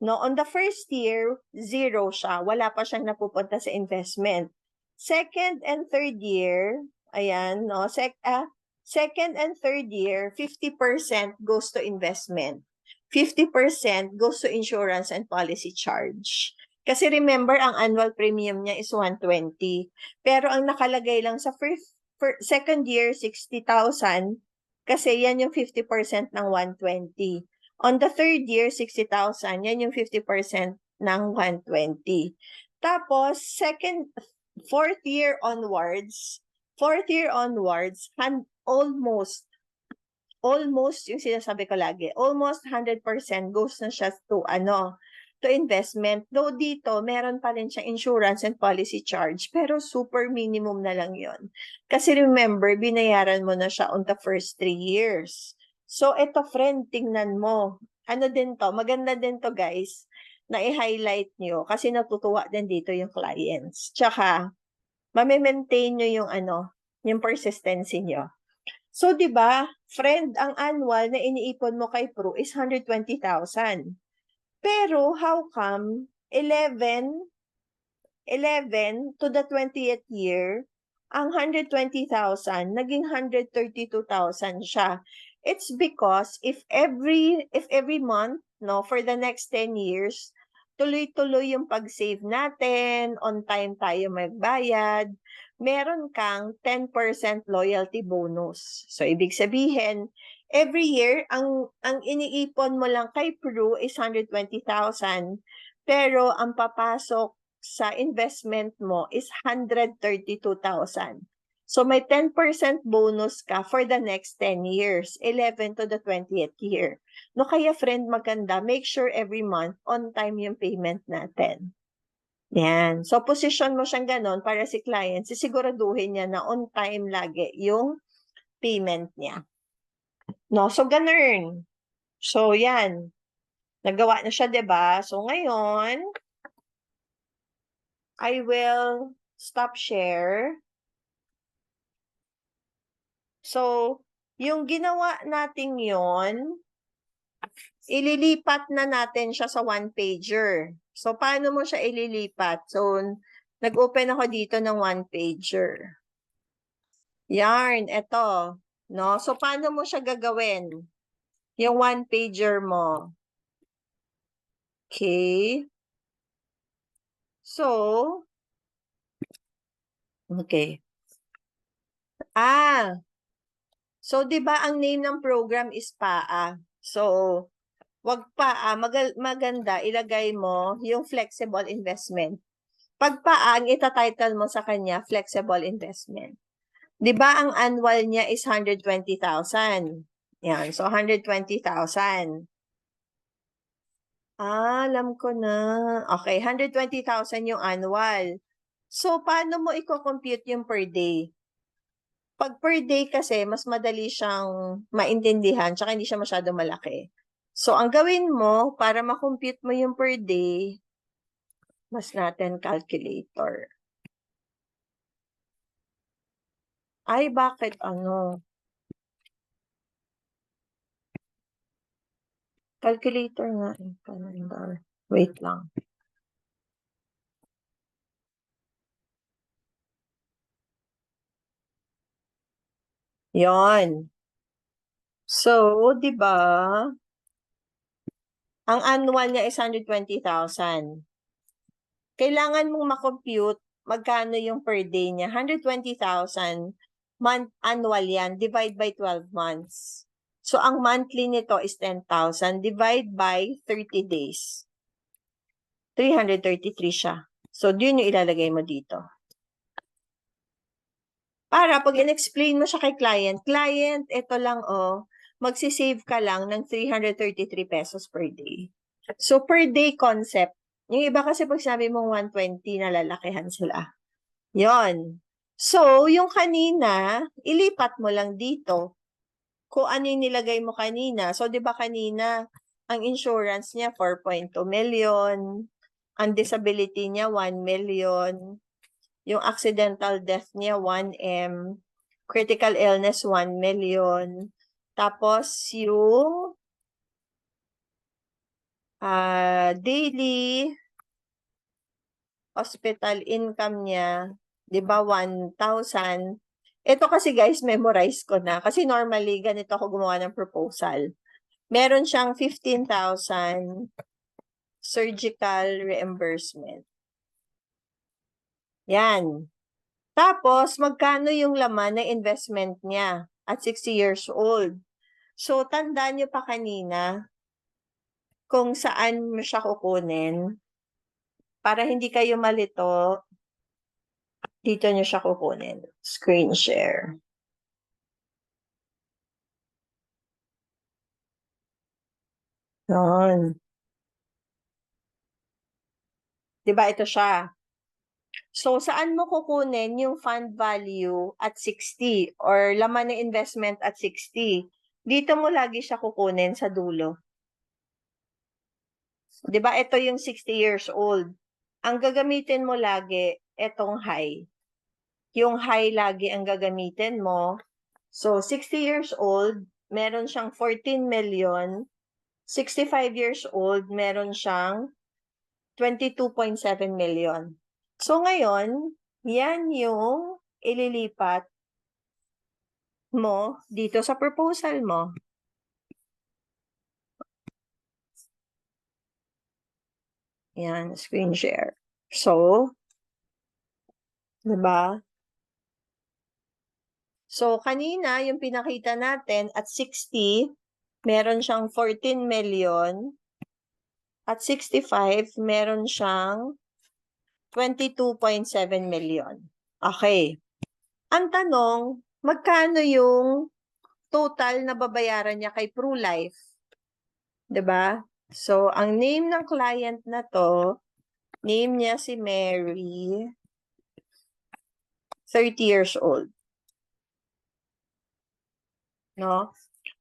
No, on the first year, 0 siya. Wala pa siyang napupunta sa investment. Second and third year, ayan, no, second and third year, 50% goes to investment. 50% goes to insurance and policy charge. Kasi remember, ang annual premium niya is 120. Pero ang nakalagay lang sa second year, 60,000. Kasi yan yung 50% ng 120. On the third year, 60,000. Yan yung 50% ng 120. Tapos, fourth year onwards, almost yung sinasabi ko lagi, almost 100% goes na siya to investment. Though dito, meron pa rin siyang insurance and policy charge, pero super minimum na lang yon. Kasi remember, binayaran mo na siya on the first 3 years. So, eto friend, tingnan mo. Ano din to? Maganda din to guys, na i-highlight nyo kasi natutuwa din dito yung clients. Tsaka, mame-maintain nyo yung persistency nyo. So, di ba, friend, ang annual na iniipon mo kay Pro is 120,000. Pero, how come 11 to the 20th year, ang 120,000 naging 132,000 siya? It's because if every month, no, for the next 10 years, tuloy-tuloy yung pag-save natin, on time tayo magbayad, meron kang 10% loyalty bonus. So, ibig sabihin, every year, ang iniipon mo lang kay Pru is 120,000, pero ang papasok sa investment mo is 132,000. So, may 10% bonus ka for the next 10 years, 11 to the 20th year. No, kaya friend, maganda, make sure every month on time yung payment natin. Yan. So, position mo siyang ganon para si client, sisiguraduhin niya na on time lagi yung payment niya. No, so ganun. So, yan. Nagawa na siya, 'di ba? So, ngayon, I will stop share. So, yung ginawa natin yon, ililipat na natin siya sa one-pager. So, paano mo siya ililipat? So, nag-open ako dito ng one-pager. Yarn, eto. No? So, paano mo siya gagawin? Yung one-pager mo. Okay. So, okay. So 'di ba ang name ng program is PAA. So, wag PAA, maganda ilagay mo yung flexible investment. Pag PAA, ang itatitle mo sa kanya, flexible investment. 'Di ba ang annual niya is 120,000. Yan, so 120,000. Alam ko na. Okay, 120,000 yung annual. So, paano mo i-compute yung per day? Pag per day kasi, mas madali siyang maintindihan, tsaka hindi siya masyado malaki. So, ang gawin mo, para makompute mo yung per day, mas natin calculator. Ay, bakit ano? Calculator nga eh, calendar. Wait lang. Yon. So, di ba, ang annual niya is 120,000. Kailangan mong makompute magkano yung per day niya. 120,000 month annual yan, divide by 12 months. So, ang monthly nito is 10,000, divide by 30 days. 333 siya. So, yun yung ilalagay mo dito. Para pag in-explain mo siya kay client, ito lang magsisave ka lang ng 333 pesos per day. So, per day concept, yung iba kasi pag sabi mong 120, nalalakihan sila. Yon. So, yung kanina, ilipat mo lang dito kung ano yung nilagay mo kanina. So, di ba kanina, ang insurance niya 4.2 million, ang disability niya 1 million, yung accidental death niya 1M, critical illness 1 million, tapos yung daily hospital income niya, di ba 1,000. Ito kasi guys, memorize ko na. Kasi normally, ganito ako gumawa ng proposal. Meron siyang 15,000 surgical reimbursement. Yan. Tapos, magkano yung laman ng investment niya at 60 years old? So, tandaan niyo pa kanina kung saan mo siya kukunin para hindi kayo malito. Dito niyo siya kukunin. Screen share. Yan. Diba ito siya? So, saan mo kukunin yung fund value at 60 or laman ng investment at 60? Dito mo lagi siya kukunin sa dulo. Diba ito yung 60 years old? Ang gagamitin mo lagi, itong high. Yung high lagi ang gagamitin mo. So, 60 years old, meron siyang 14 million. 65 years old, meron siyang 22.7 million. So, ngayon, yan yung ililipat mo dito sa proposal mo. Yan, screen share. So, diba? So, kanina, yung pinakita natin at 60, meron siyang 14 million. At 65, meron siyang 22.7 million. Okay. Ang tanong, magkano yung total na babayaran niya kay PruLife? 'Di ba? So, ang name ng client na to, name niya si Mary, 30 years old. No?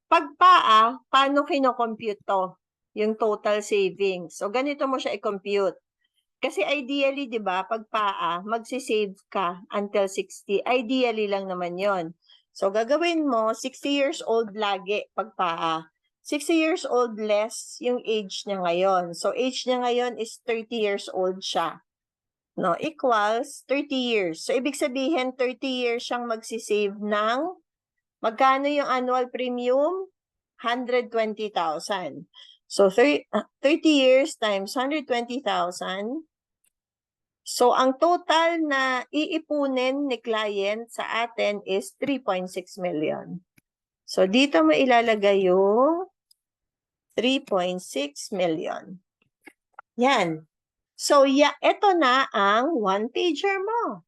Pag paano kino-compute to? Yung total savings. So, ganito mo siya i-compute. Kasi ideally, di ba, pag magsisave ka until 60. Ideally lang naman yon. So, gagawin mo, 60 years old lagi pag 60 years old less yung age niya ngayon. So, age niya ngayon is 30 years old siya. No, equals 30 years. So, ibig sabihin, 30 years siyang magsisave ng, magkano yung annual premium? 120,000. So, 30 years times 120,000. So, ang total na iipunin ni client sa atin is 3.6 million. So, dito mo ilalagay yung 3.6 million. Yan. So, ito na ang one-pager mo.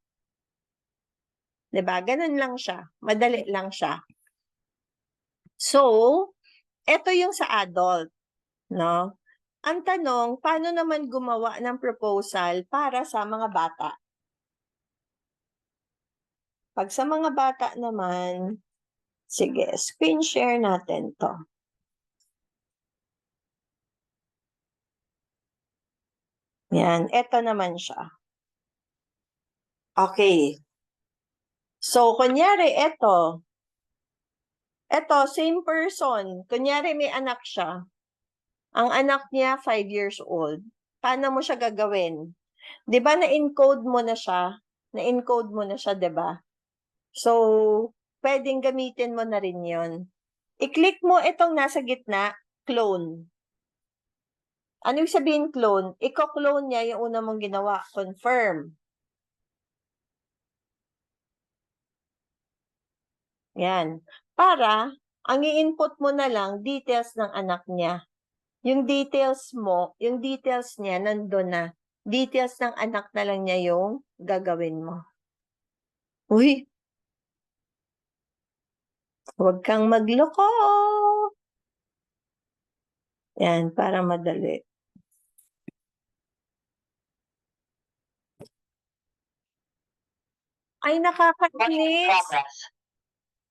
Diba? Ganun lang siya. Madali lang siya. So, ito yung sa adult. No? Ang tanong, paano naman gumawa ng proposal para sa mga bata? Pag sa mga bata naman, sige, screen share natin to. Yan, ito naman siya. Okay. So, kunyari, ito, same person. Kunyari, may anak siya. Ang anak niya, 5 years old. Paano mo siya gagawin? Di ba na-encode mo na siya? Na-encode mo na siya, di ba? So, pwedeng gamitin mo na rin yon. I-click mo itong nasa gitna, clone. Ano yung sabihin clone? Iko-clone niya yung una mong ginawa, confirm. Yan. Para, ang i-input mo na lang, details ng anak niya. Yung details mo, yung details niya, nandun na. Details ng anak na lang niya yung gagawin mo. Uy! Huwag kang magloko! Yan, para madali. Ay, nakakainis!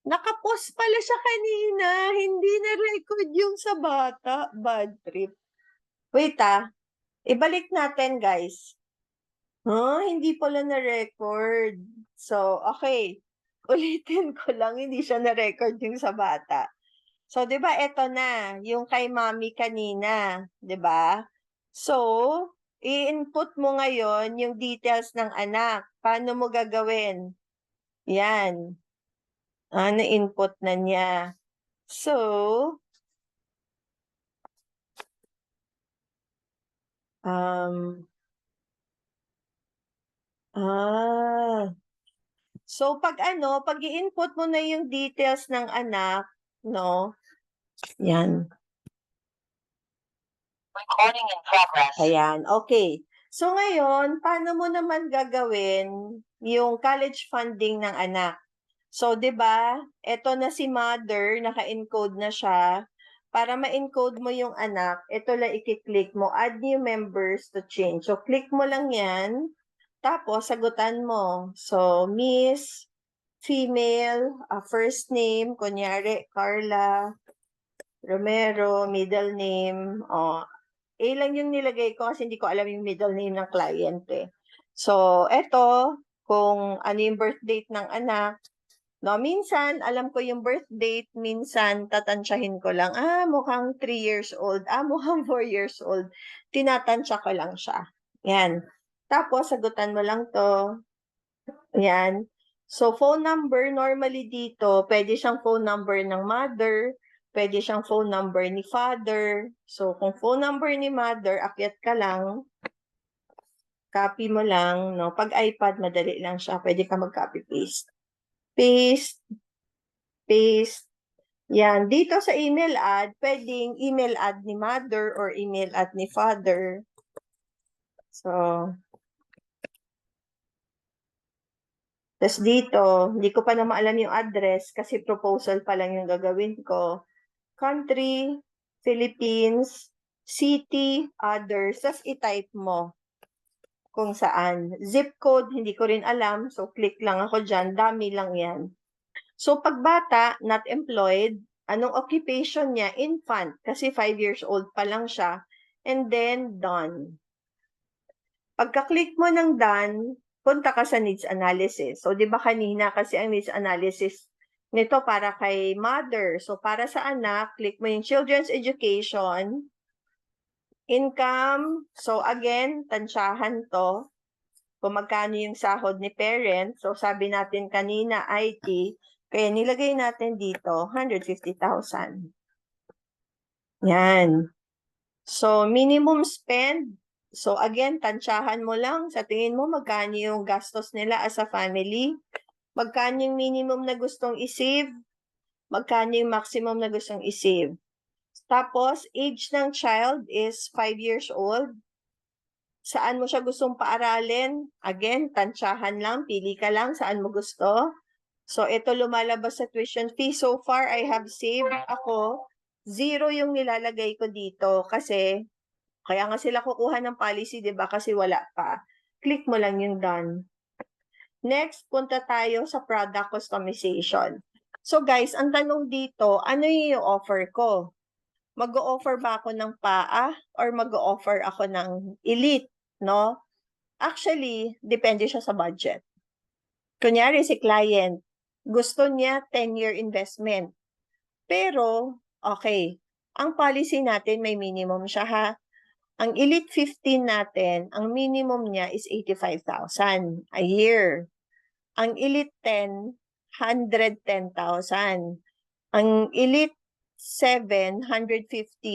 Nakapost pala siya kanina. Hindi na-record yung sa bata. Bad trip. Wait ibalik natin guys. Hindi pala na-record. So, okay. Ulitin ko lang, hindi siya na-record yung sa bata. So, di ba, eto na, yung kay mami kanina. Di ba? So, i-input mo ngayon yung details ng anak. Paano mo gagawin? Yan. Na-input na niya. So, so pag pag i-input mo na yung details ng anak, no? Yan. Recording in progress. Ayan, okay. So ngayon, paano mo naman gagawin yung college funding ng anak? So, 'di ba? Ito na si mother, naka-encode na siya. Para ma-encode mo yung anak, ito lang i-click mo, add new members to change. So, click mo lang 'yan. Tapos sagutan mo. So, Miss, female, first name, kunyari Carla Romero, middle name, lang yung nilagay ko kasi hindi ko alam yung middle name ng client eh. So, eto, kung ano yung birth date ng anak. No, minsan, alam ko yung birth date, minsan, tatansyahin ko lang, mukhang 3 years old, mukhang 4 years old. Tinatansya ko lang siya. Yan. Tapos, sagutan mo lang to. Yan. So, phone number, normally dito, pwede siyang phone number ng mother, pwede siyang phone number ni father. So, kung phone number ni mother, akyat ka lang, copy mo lang, no? Pag iPad, madali lang siya. Pwede ka mag-copy-paste. Paste, paste. Yan. Dito sa email ad, pwedeng email ad ni mother or email ad ni father. So, tas dito, hindi ko pa naman alam yung address kasi proposal pa lang yung gagawin ko. Country, Philippines, city, others. Tas i-type mo kung saan. Zip code, hindi ko rin alam. So, click lang ako dyan. Dami lang yan. So, pag bata, not employed, anong occupation niya? Infant. Kasi 5 years old pa lang siya. And then, done. Pagka-click mo ng done, punta ka sa needs analysis. So, di ba kanina kasi ang needs analysis nito para kay mother. So, para sa anak, click mo yung children's education, income. So, again, tansyahan to. Kung magkano yung sahod ni parent. So, sabi natin kanina, IT. Kaya nilagay natin dito, 150,000. Yan. So, minimum spend. So, again, tansyahan mo lang. Sa tingin mo, magkano yung gastos nila as a family? Magkano yung minimum na gustong isave? Magkano yung maximum na gustong isave? Tapos, age ng child is 5 years old. Saan mo siya gustong paaralin? Again, tansyahan lang. Pili ka lang saan mo gusto. So, ito lumalabas sa tuition fee. So far, I have saved ako. 0 yung nilalagay ko dito kasi kaya nga sila kukuha ng policy, di ba? Kasi wala pa. Click mo lang yung done. Next, punta tayo sa product customization. So guys, ang tanong dito, ano yung offer ko? Mag-o-offer ba ako ng PAA or mag-o-offer ako ng Elite, no? Actually, depende siya sa budget. Kunyari si client, gusto niya 10-year investment. Pero, okay, ang policy natin may minimum siya ha. Ang Elite 15 natin, ang minimum niya is 85,000 a year. Ang Elite 10, 110,000. Ang Elite 7, 150.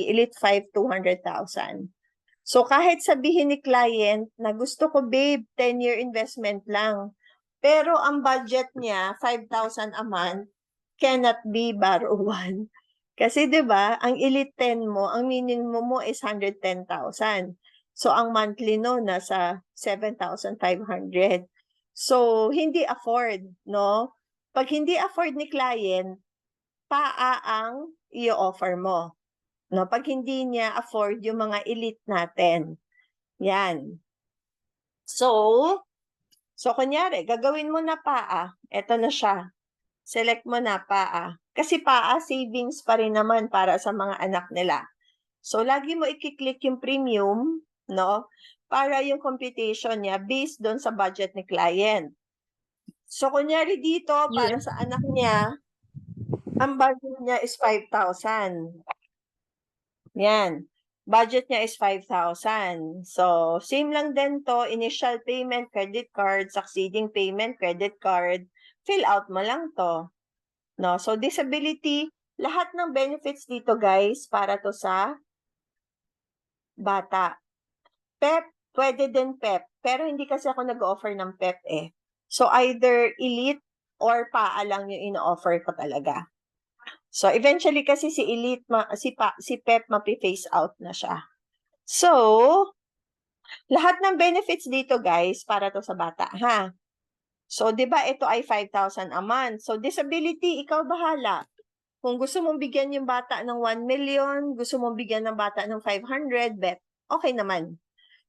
Elite 5, 200,000. So kahit sabihin ni client na gusto ko babe, 10-year investment lang. Pero ang budget niya, 5,000 a month, cannot be borrow one. Kasi 'di ba, ang Elite 10 mo, ang minimum mo is 110,000. So ang monthly no nasa 7,500. So hindi afford, no? Pag hindi afford ni client, PAA ang i-offer mo. No, pag hindi niya afford yung mga Elite natin. Yan. So kunyari, gagawin mo na PAA. Ito na siya. Select mo na PAA. Kasi PAA savings pa rin naman para sa mga anak nila. So, lagi mo i-click yung premium, no? Para yung computation niya based doon sa budget ni client. So, kunyari dito, para sa anak niya, ang budget niya is 5,000. Yan. Budget niya is 5,000. So, same lang din to. Initial payment, credit card. Succeeding payment, credit card. Fill out mo lang to. No? So, disability, lahat ng benefits dito, guys, para to sa bata. PEP, pwede din PEP. Pero hindi kasi ako nag-offer ng PEP eh. So, either Elite or PAA lang yung ino-offer ko talaga. So, eventually kasi si Elite, si PEP, mapi-phase out na siya. So, lahat ng benefits dito, guys, para to sa bata, ha? So, di ba ito ay 5,000 a month? So, disability, ikaw bahala. Kung gusto mong bigyan yung bata ng 1 million, gusto mong bigyan ng bata ng 500, bet, okay naman.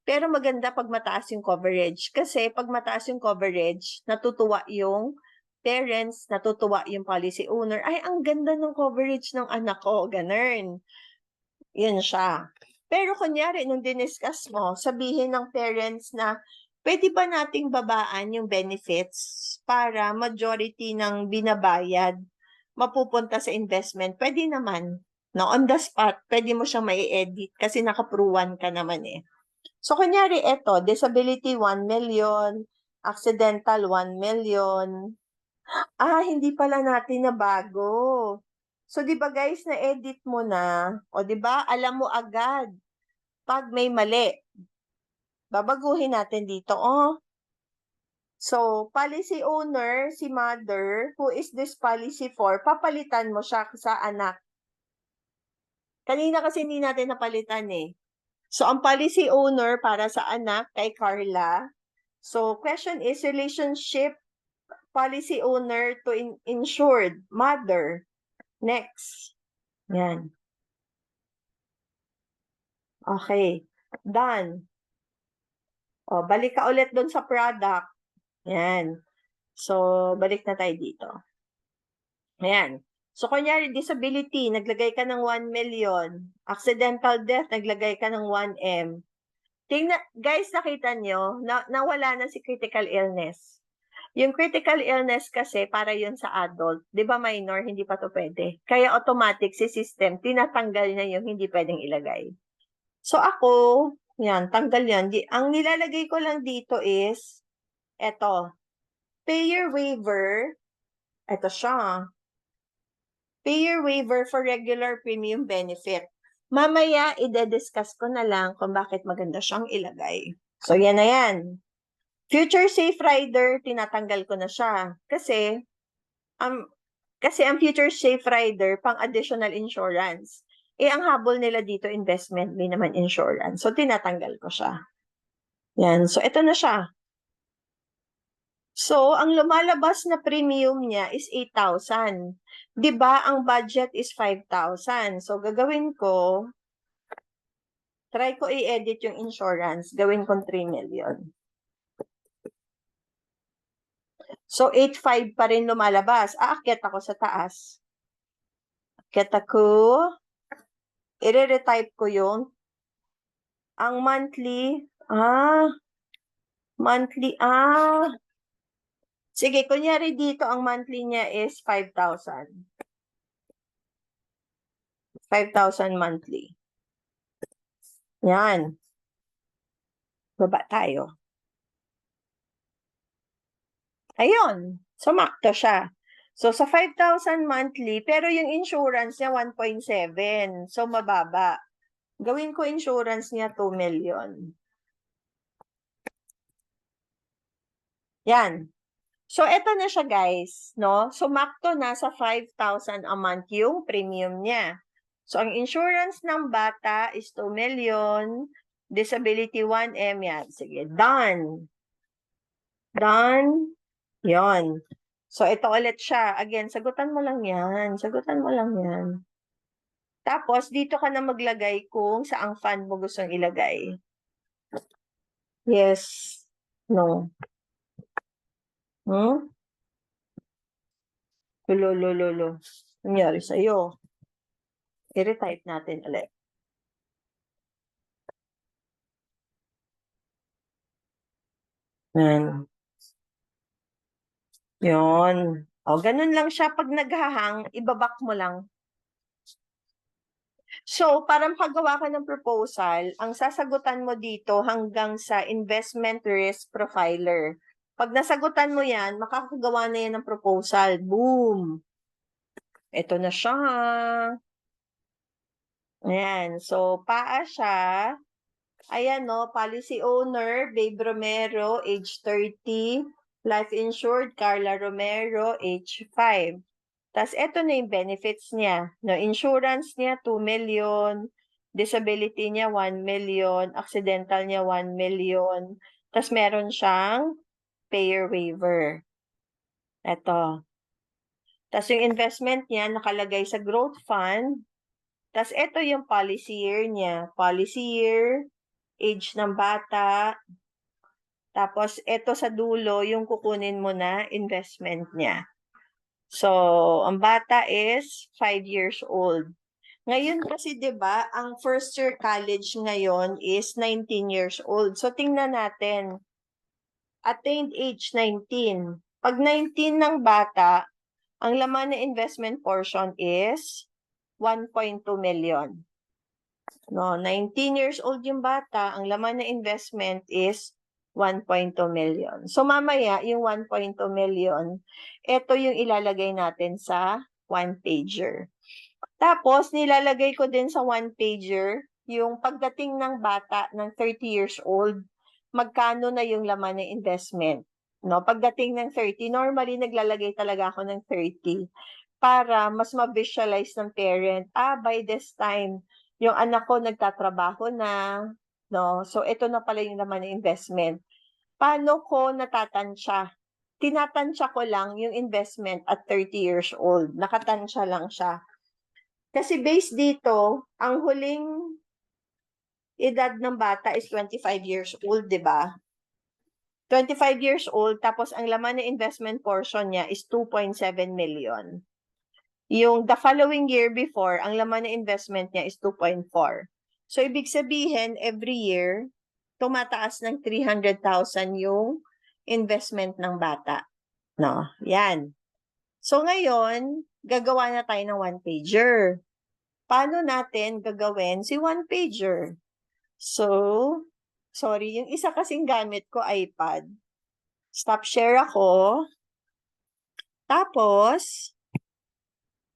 Pero maganda pag mataas yung coverage. Kasi pag mataas yung coverage, natutuwa yung parents, natutuwa yung policy owner. Ay, ang ganda ng coverage ng anak ko. Ganun. Yun siya. Pero kunyari, nung diniscuss mo, sabihin ng parents na pwede ba nating babaan yung benefits para majority ng binabayad mapupunta sa investment? Pwede naman. No, on the spot, pwede mo siyang mai-edit kasi nakapruwan ka naman eh. So, kunyari, eto, disability 1 million, accidental 1 million. Hindi pala natin na bago. So, di ba guys, na-edit mo na, o di ba, alam mo agad pag may mali. Babaguhin natin dito, oh. So, policy owner, si mother, who is this policy for? Papalitan mo siya sa anak. Kanina kasi hindi natin napalitan eh. So, ang policy owner para sa anak kay Carla. So, question is relationship policy owner to insured mother. Next. Yan. Okay. Done. O, balik ka ulit doon sa product. Yan. So, balik na tayo dito. Ayan. So, kunyari, disability, naglagay ka ng 1 million. Accidental death, naglagay ka ng 1M. Guys, nakita nyo, nawala na si critical illness. Yung critical illness kasi, para yun sa adult. Di ba minor, hindi pa to pwede. Kaya automatic si system, tinatanggal na yung hindi pwedeng ilagay. So, ako, yan, tanggal yan. Ang nilalagay ko lang dito is, eto, payer waiver, eto siya, payer waiver for regular premium benefit. Mamaya, ide-discuss ko na lang kung bakit maganda siyang ilagay. So, yan na yan. Future Safe Rider, tinatanggal ko na siya. Kasi ang Future Safe Rider, pang additional insurance. Ang habol nila dito, investment, di naman insurance. So, tinatanggal ko siya. Yan. So, ito na siya. So, ang lumalabas na premium niya is 8,000. 'Di ba ang budget is 5,000. So, gagawin ko, try ko i-edit yung insurance. Gawin kong 3 million. So, 8,500 pa rin lumalabas. Aakyat ako sa taas. Aakyat ako. I-retype ko yung ang monthly. Monthly. Sige, kunyari dito, ang monthly niya is 5,000. 5,000 monthly. Yan. Baba tayo. Ayun. Sumakto siya. So, sa 5,000 monthly, pero yung insurance niya 1.7. So, mababa. Gawin ko insurance niya 2 million. Yan. So, eto na siya, guys. No? Sumakto na sa 5,000 a month yung premium niya. So, ang insurance ng bata is 2 million. Disability 1M yan. Sige, done. Done. Yon. So, ito ulit siya. Again, sagutan mo lang yan. Sagutan mo lang yan. Tapos, dito ka na maglagay kung saang fund mo gustong ilagay. Yes. No. Lolo. Nangyari sa'yo. I-retype natin ulit. Yan. Yun. O, ganun lang siya. Pag naghahang, ibabak mo lang. So, para makagawa ka ng proposal, ang sasagutan mo dito hanggang sa investment risk profiler. Pag nasagutan mo yan, makakagawa na yan ng proposal. Boom! Ito na siya. Ayan. So, paa siya. Ayan, no, policy owner, Babe Romero, age 30. Life insured, Carla Romero, age 5. Tapos, eto na yung benefits niya. No, insurance niya, 2 million. Disability niya, 1 million. Accidental niya, 1 million. Tapos, meron siyang payer waiver. Eto. Tapos, yung investment niya, nakalagay sa growth fund. Tapos, eto yung policy year niya. Policy year, age ng bata. Tapos, eto sa dulo, yung kukunin mo na investment niya. So, ang bata is 5 years old. Ngayon kasi, di ba, ang first year college ngayon is 19 years old. So, tingnan natin. Attained age 19. Pag 19 ng bata, ang laman na investment portion is 1.2 million. No, 19 years old yung bata, ang laman na investment is 1.2 million. So, mamaya, yung 1.2 million, ito yung ilalagay natin sa one-pager. Tapos, nilalagay ko din sa one-pager, yung pagdating ng bata ng 30 years old, magkano na yung laman ng investment. No, pagdating ng 30, normally naglalagay talaga ako ng 30 para mas ma-visualize ng parent, by this time, yung anak ko nagtatrabaho na, no? So, ito na pala yung laman ng investment. Paano ko natatansya? Tinatansya ko lang yung investment at 30 years old. Nakatansya lang siya. Kasi based dito, ang huling edad ng bata is 25 years old, di ba? 25 years old, tapos ang laman ng investment portion niya is 2.7 million. Yung the following year before, ang laman ng investment niya is 2.4. So, ibig sabihin, every year, tumataas ng 300,000 yung investment ng bata. No, yan. So, ngayon, gagawa na tayo ng one-pager. Paano natin gagawin si one-pager? So, sorry, yung isa kasing gamit ko, iPad. Stop share ako. Tapos,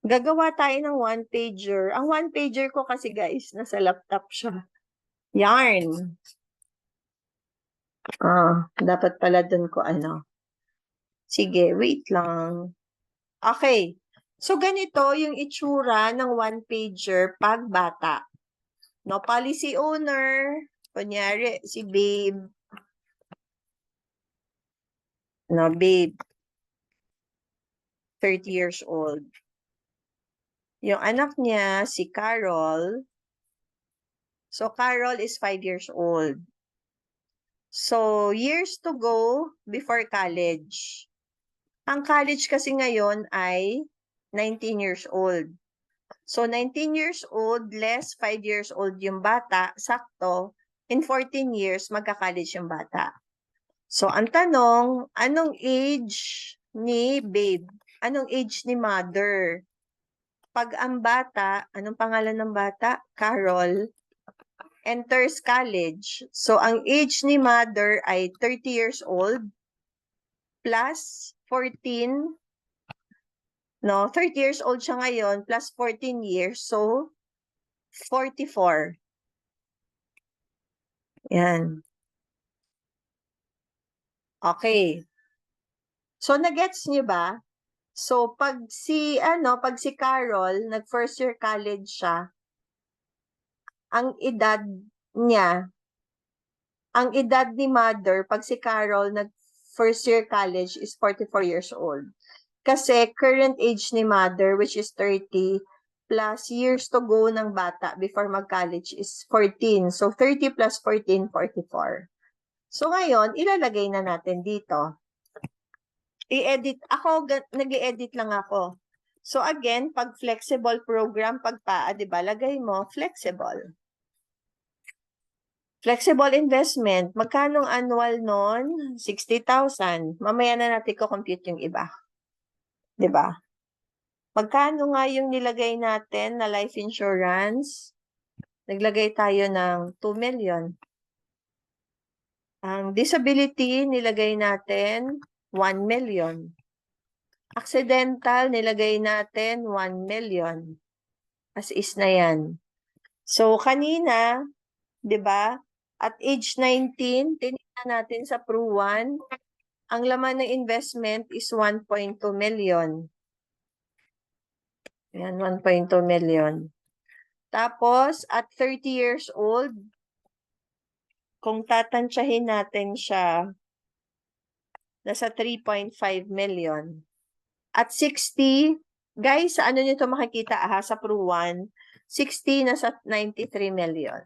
Gagawa tayo ng one-pager. Ang one-pager ko kasi guys, nasa laptop siya. Yarn. Dapat pala dun ko ano. Sige, wait lang. Okay. So, ganito yung itsura ng one-pager pag bata. No, policy owner, kunyari, si Babe. No, Babe. 30 years old. Yung anak niya, si Carol. So, Carol is 5 years old. So, years to go before college. Ang college kasi ngayon ay 19 years old. So, 19 years old less 5 years old yung bata, sakto, in 14 years, magka-college yung bata. So, ang tanong, anong age ni Babe? Anong age ni Mother? Pag ang bata, anong pangalan ng bata? Carol, enters college. So, ang age ni Mother ay 30 years old plus 14, no? 30 years old siya ngayon plus 14 years. So, 44. Yan. Okay. So, nagets niyo ba? So, pag si Carol, nag first year college siya, ang edad niya, ang edad ni Mother, pag si Carol, nag first year college is 44 years old. Kasi current age ni Mother, which is 30, plus years to go ng bata before mag-college is 14. So, 30 plus 14, 44. So, ngayon, ilalagay na natin dito. I-edit. Ako, nag-i-edit lang ako. So, again, pag flexible program, pag PAA, di ba, lagay mo, flexible. Flexible investment, magkano annual nun? 60,000. Mamaya na natin ko-compute yung iba. Di ba? Magkano nga yung nilagay natin na life insurance? Naglagay tayo ng 2 million. Ang disability, nilagay natin 1 million. Accidental, nilagay natin 1 million. As is na yan. So, kanina, di ba? At age 19, tinignan natin sa PRU1, ang laman ng investment is 1.2 million. Yan, 1.2 million. Tapos, at 30 years old, kung tatansyahin natin siya, nasa 3.5 million. At 60, guys, sa ano nyo ito makikita sa PRU1, 60 nasa 93 million.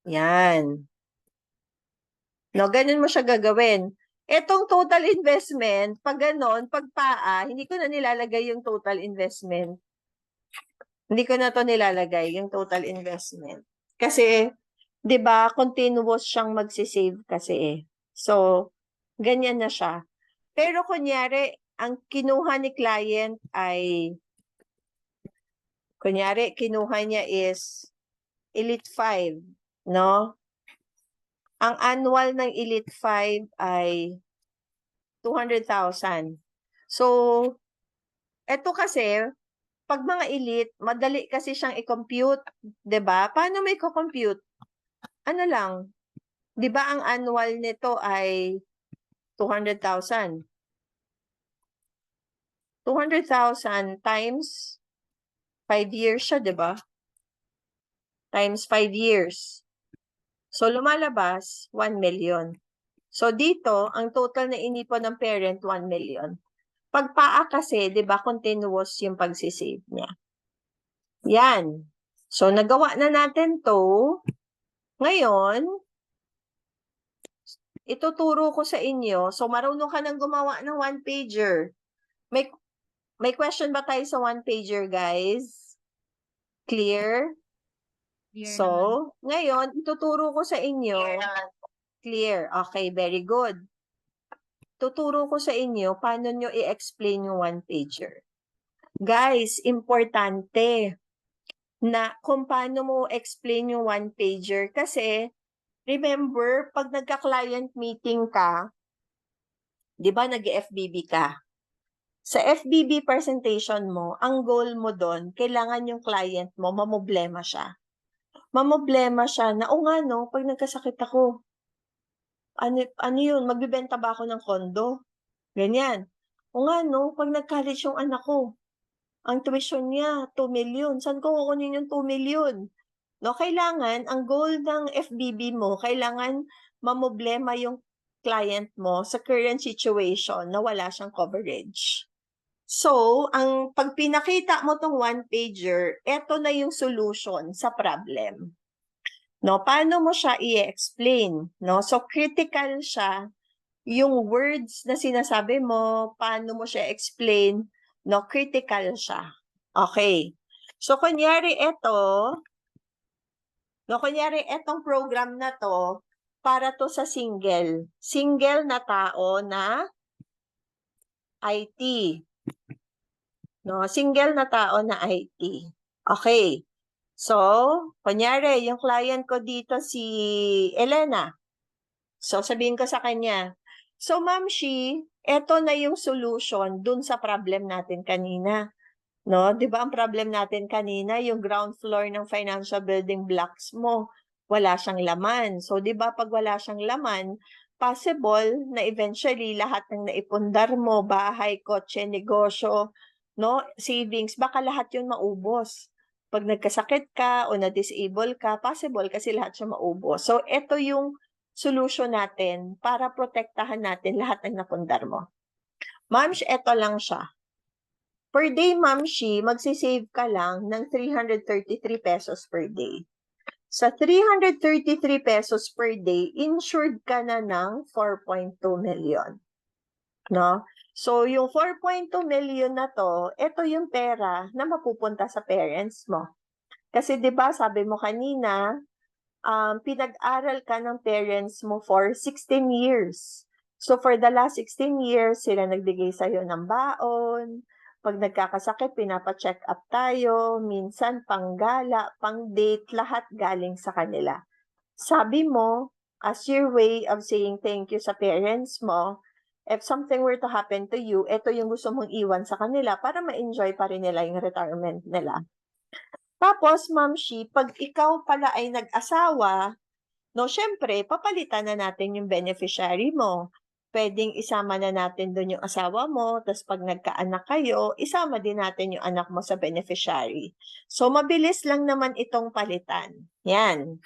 Yan. No, ganun mo siya gagawin. Etong total investment, pag ganon, pag PAA, hindi ko na nilalagay yung total investment. Hindi ko na to nilalagay, yung total investment. Kasi, di ba, continuous siyang magsisave kasi eh. So, ganyan na siya. Pero kunyari, ang kinuha ni client ay, kunyari, kinuha niya is Elite 5, no? Ang annual ng Elite 5 ay 200,000. So, eto kasi, pag mga elite, madali kasi siyang i-compute, 'di ba? Paano may i-compute? Ano lang, 'di ba ang annual nito ay 200,000. 200,000 times 5 years siya, 'di ba? Times 5 years. So, lumalabas 1 million. So, dito, ang total na inipon ng parent, 1 million. Pag PAA kasi, di ba, continuous yung pagsisave niya. Yan. So, nagawa na natin to. Ngayon, ituturo ko sa inyo. So, marunong ka nang gumawa ng one-pager. May question ba tayo sa one-pager, guys? Clear? Clear So, naman. ngayon, ituturo ko sa inyo. Clear. Okay, very good. Tuturo ko sa inyo paano nyo i-explain yung one-pager. Guys, importante na kung paano mo explain yung one-pager. Kasi, remember, pag nagka-client meeting ka, di ba nag-FBB ka? Sa FBB presentation mo, ang goal mo doon, kailangan yung client mo, mamoblema siya. Mamoblema siya na, o nga no, pag nagkasakit ako, ano yun, magbibenta ba ako ng kondo? Ganyan. O nga no, pag nag-college yung anak ko, ang tuition niya, 2 million. Saan ko kukunin yung 2 million? No, kailangan, ang goal ng FBB mo, kailangan mamoblema yung client mo sa current situation na wala siyang coverage. So, pag pinakita mo tong one-pager, eto na yung solution sa problem. No, paano mo siya i-explain? No? So, critical siya yung words na sinasabi mo, paano mo siya explain, no, critical siya. Okay. So, kunyari etong program na to, para to sa single na tao na IT. No, single na tao na IT. Okay. So, kunyari, yung client ko dito si Elena. So, sabihin ko sa kanya, so Ma'am Shi, eto na yung solution dun sa problem natin kanina. No, 'di ba ang problem natin kanina, yung ground floor ng financial building blocks mo, wala siyang laman. So 'di ba pag wala siyang laman, possible na eventually lahat ng naipundar mo, bahay, kotse, negosyo, no, savings, baka lahat 'yun maubos. Pag nagkasakit ka o na-disable ka, possible kasi lahat siya maubos. So ito yung solution natin para protektahan natin lahat ng napundar mo. Ma'am, ito lang siya. Per day, Ma'am Shi, magsisave ka lang ng 333 pesos per day. Sa 333 pesos per day, insured ka na ng 4.2 million. No? So, yung 4.2 million na to, ito yung pera na mapupunta sa parents mo. Kasi 'di ba sabi mo kanina, pinag-aral ka ng parents mo for 16 years. So for the last 16 years, sila nagbigay sa'yo ng baon. Pag nagkakasakit, pinapa-check up tayo. Minsan, panggala, pang-date, lahat galing sa kanila. Sabi mo, as your way of saying thank you sa parents mo, if something were to happen to you, ito yung gusto mong iwan sa kanila para ma-enjoy pa rin nila yung retirement nila. Tapos, Ma'am Shi, pag ikaw pala ay nag-asawa, no, syempre, papalitan na natin yung beneficiary mo. Pwedeng isama na natin doon yung asawa mo, tapos pag nagkaanak kayo, isama din natin yung anak mo sa beneficiary. So, mabilis lang naman itong palitan. Yan.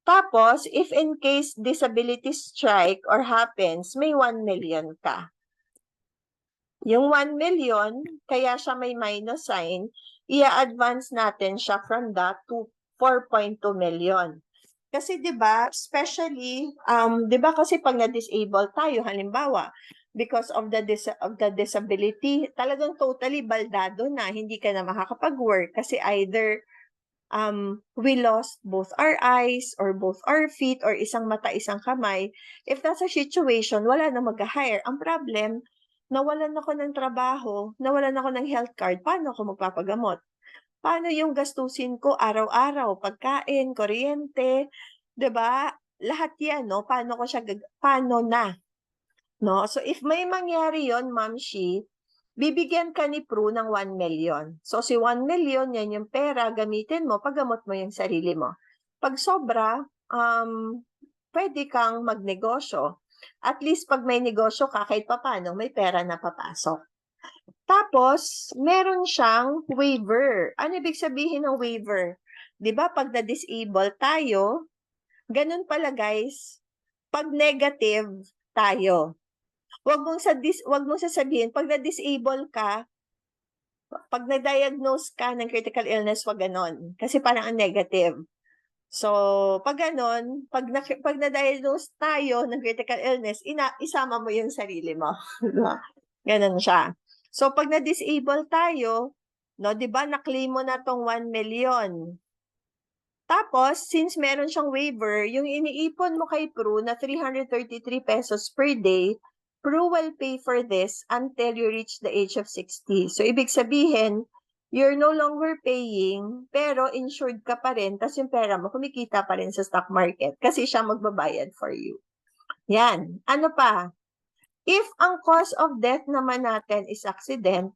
Tapos, if in case disability strike or happens, may 1 million ka. Yung 1 million, kaya siya may minus sign, i-advance natin siya from that to 4.2 million. Kasi 'di ba, especially 'di ba kasi pag na-disable tayo halimbawa because of the disability, talagang totally baldado na, hindi ka na makakapag-work kasi either we lost both our eyes or both our feet or isang mata, isang kamay. If that's a situation, wala na mag-hire. Ang problem, nawalan ako ng trabaho, nawalan ako ng health card, paano ako magpapagamot? Paano yung gastusin ko araw-araw, pagkain, kuryente, 'di ba? Lahat 'yan, no? Paano na, no? So if may mangyari 'yon, Ma'am Shi, bibigyan ka ni Pru ng 1 million. So si 1 million, yan yung pera, gamitin mo, paggamot mo yung sarili mo. Pag sobra, pwede kang magnegosyo. At least pag may negosyo ka, kahit papaano, may pera na papasok. Tapos, meron siyang waiver. Ano ibig sabihin ng waiver? 'Di ba pag na-disable tayo, ganun pala guys, pag negative tayo. Wag mong sasabihin pag na-disable ka, pag na-diagnose ka ng critical illness, wag ganon. Kasi parang ang negative. So, pag ganon, pag na-diagnose tayo ng critical illness, isama mo yung sarili mo. Ganon siya. So, pag na-disable tayo, no, 'di ba, na-claim mo na tong 1 million. Tapos, since meron siyang waiver, yung iniipon mo kay Pru na 333 pesos per day, Pru will pay for this until you reach the age of 60. So, ibig sabihin, you're no longer paying, pero insured ka pa rin, tas yung pera mo kumikita pa rin sa stock market kasi siya magbabayad for you. Yan. Ano pa? If ang cause of death naman natin is accident,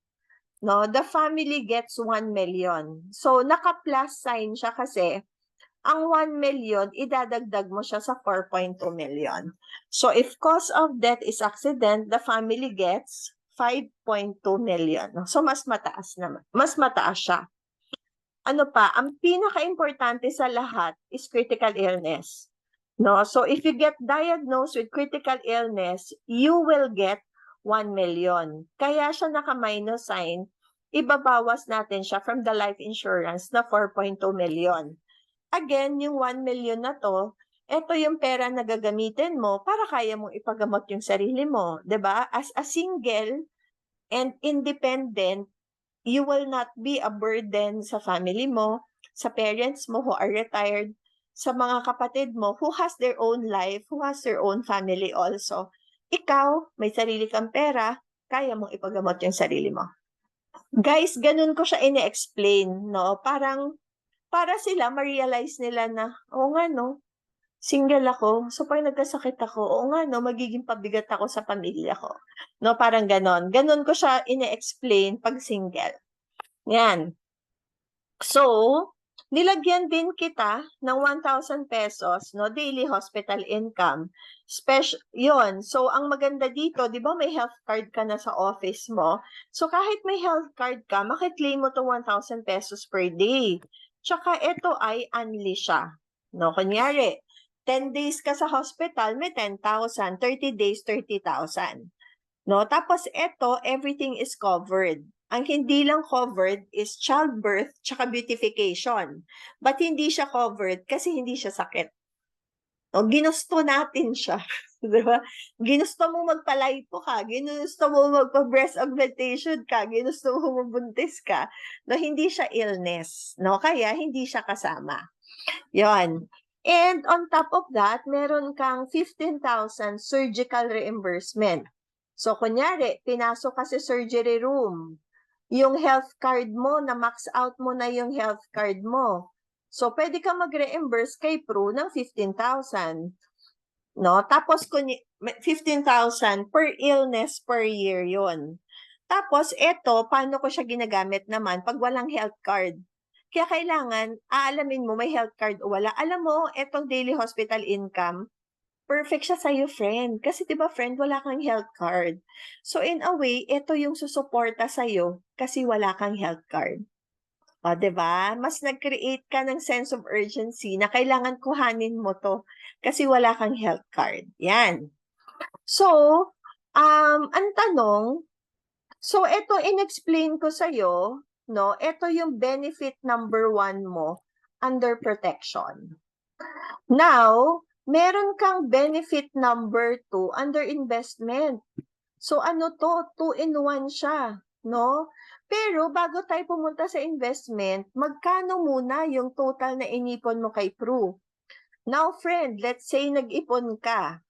no, the family gets 1 million. So, naka-plus sign siya kasi ang 1 million, idadagdag mo siya sa 4.2 million. So, if cause of death is accident, the family gets 5.2 million. So, mas mataas naman. Mas mataas siya. Ano pa, ang pinaka-importante sa lahat is critical illness. No? So, if you get diagnosed with critical illness, you will get 1 million. Kaya siya naka-minus sign, ibabawas natin siya from the life insurance na 4.2 million. Again, yung 1 million na to, ito yung pera na gagamitin mo para kaya mong ipagamot yung sarili mo. 'Di ba? As a single and independent, you will not be a burden sa family mo, sa parents mo who are retired, sa mga kapatid mo who has their own life, who has their own family also. Ikaw, may sarili kang pera, kaya mong ipagamot yung sarili mo. Guys, ganun ko siya ine-explain, no? Parang para sila ma-realize nila na, oo nga no, single ako. So pag nagkasakit ako, oo nga no, magiging pabigat ako sa pamilya ko. No, parang ganon. Ganon ko siya ine-explain pag single. Yan. So, nilagyan din kita ng 1,000 pesos, no, daily hospital income. Yun. So, ang maganda dito, di ba may health card ka na sa office mo? So, kahit may health card ka, makiklaim mo to 1,000 pesos per day. Tsaka, ito ay unli siya. No, kunyari, 10 days ka sa hospital, may 10,000. 30 days, 30,000. No? Tapos ito, everything is covered. Ang hindi lang covered is childbirth tsaka beautification. But hindi siya covered kasi hindi siya sakit. No? Ginusto natin siya. Diba? Ginusto mo magpalipo ka, ginusto mo magpa-breast augmentation ka, ginusto mo mabuntis ka. No, hindi siya illness. No? Kaya hindi siya kasama. Yon. And on top of that, meron kang 15,000 surgical reimbursement. So, kunyari, pinasok ka sa surgery room, yung health card mo, na max out mo na yung health card mo. So, pwede ka mag-reimburse kay Pru ng 15,000. No? Tapos, 15,000 per illness per year yon. Tapos, eto, paano ko siya ginagamit naman pag walang health card? Kaya kailangan, aalamin mo may health card o wala. Alam mo, etong daily hospital income, perfect siya sa'yo, friend. Kasi diba, friend, wala kang health card. So, in a way, ito yung susuporta sa'yo kasi wala kang health card. O, diba? Mas nag-create ka ng sense of urgency na kailangan kuhanin mo to kasi wala kang health card. Yan. So, ang tanong, so ito in-explain ko sa'yo, no? Ito yung benefit number 1 mo under protection. Now, meron kang benefit number 2 under investment. So ano to? 2-in-1 siya, no? Pero bago tayo pumunta sa investment, magkano muna yung total na inipon mo kay Pru? Now, friend, let's say nag-ipon ka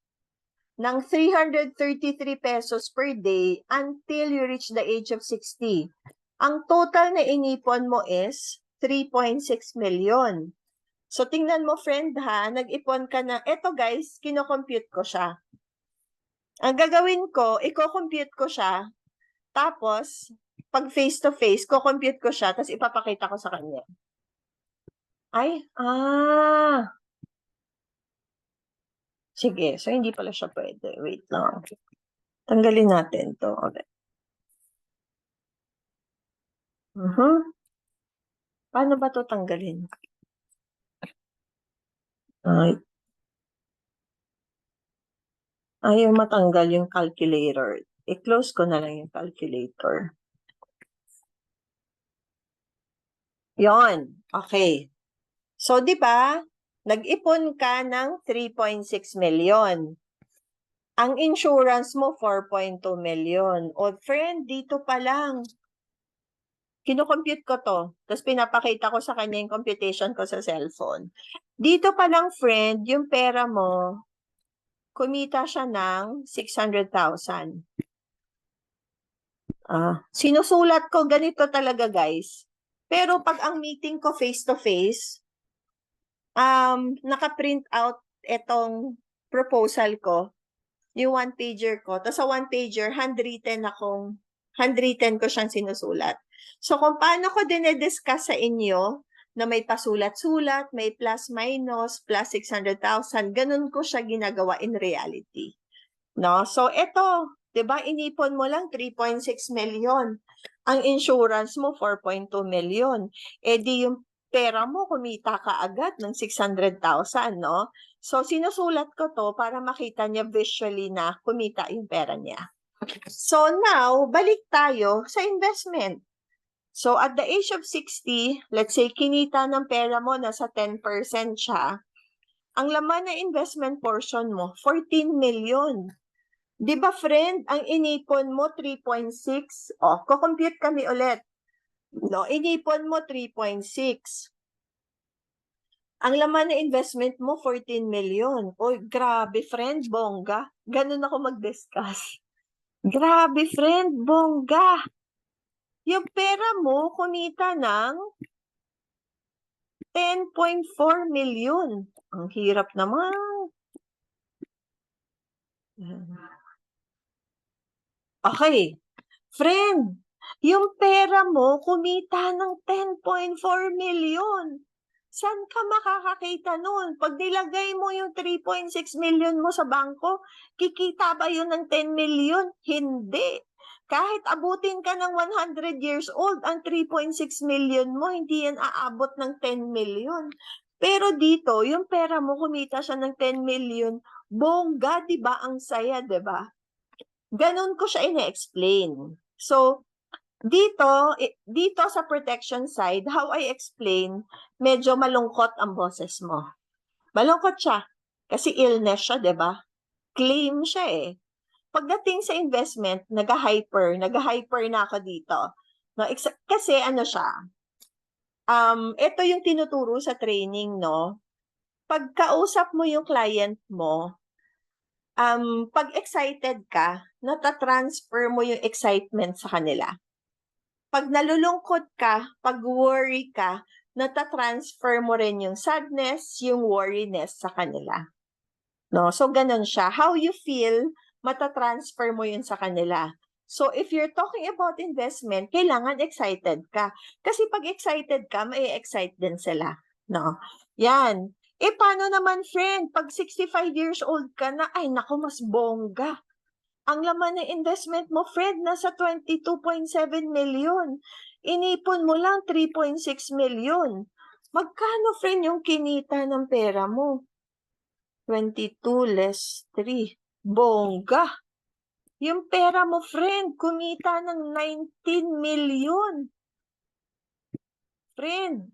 ng 333 pesos per day until you reach the age of 60. Ang total na inipon mo is 3.6 million. So, tingnan mo, friend, ha, nag-ipon ka na, eto guys, kino-compute ko siya. Ang gagawin ko, i-compute ko siya, tapos, pag face-to-face, ko-compute ko siya, tapos ipapakita ko sa kanya. Sige, so hindi pala siya pwede. Wait lang. Tanggalin natin to. Okay. Paano ba to tanggalin? Ayaw matanggal yung calculator. I-close ko na lang yung calculator. Yon. Okay. So, di ba, nag-ipon ka ng 3.6 million. Ang insurance mo, 4.2 million. O, friend, dito pa lang. Kino-compute ko to. Tapos pinapakita ko sa kanya yung computation ko sa cellphone. Dito pa lang, friend, yung pera mo, kumita siya ng 600,000. Sinusulat ko ganito talaga, guys. Pero pag ang meeting ko face-to-face, naka-print out itong proposal ko. yung one pager ko. Tapos sa one pager, handwritten ko siyang sinusulat. So kung paano ko dinediscuss sa inyo na may pasulat-sulat, may plus minus, plus 600,000, ganun ko siya ginagawa in reality. No? So ito, 'di ba, inipon mo lang 3.6 million. Ang insurance mo 4.2 million. Eh di yung pera mo kumita ka agad ng 600,000, no? So sinusulat ko to para makita niya visually na kumita yung pera niya. So now, balik tayo sa investment. So at the age of 60, let's say kinita ng pera mo nasa 10% siya. Ang laman ng investment portion mo, 14 million. Di ba friend, ang inipon mo 3.6? O, kukompute kami ulit. No, inipon mo 3.6. Ang laman na investment mo, 14 million. Oy, grabe, friend, bongga. Ganun ako mag-discuss. Grabe, friend, bongga. Yung pera mo, kumita ng 10.4 million. Ang hirap naman. Okay. Friend, yung pera mo, kumita ng 10.4 million. Saan ka makakakita nun? Pag nilagay mo yung 3.6 million mo sa bangko, kikita ba yun ng 10 million? Hindi. Kahit abutin ka ng 100 years old, ang 3.6 million mo, hindi yan aabot ng 10 million. Pero dito, yung pera mo, kumita siya ng 10 million. Bongga, di ba? Ang saya, di ba? Ganon ko siya ina-explain. So, dito sa protection side, how I explain, medyo malungkot ang boses mo. Malungkot siya. Kasi illness siya, di ba? Claim siya eh. Pagdating sa investment, nag-hyper na ako dito. No, kasi ano siya, ito yung tinuturo sa training, no? Pagkausap mo yung client mo, pag excited ka, natatransfer mo yung excitement sa kanila. Pag nalulungkot ka, pag worry ka, natatransfer mo rin yung sadness, yung worriness sa kanila. No? So, ganun siya. How you feel, matatransfer mo yun sa kanila. So, if you're talking about investment, kailangan excited ka. Kasi pag excited ka, may excite din sila. No? Yan. Eh, paano naman, friend? Pag 65 years old ka na, ay, naku, mas bongga. Ang laman ng investment mo, Fred, nasa 22.7 million. Inipon mo lang 3.6 million. Magkano, friend, yung kinita ng pera mo? 22 less 3. Bongga. Yung pera mo, friend, kumita ng 19 million. Friend,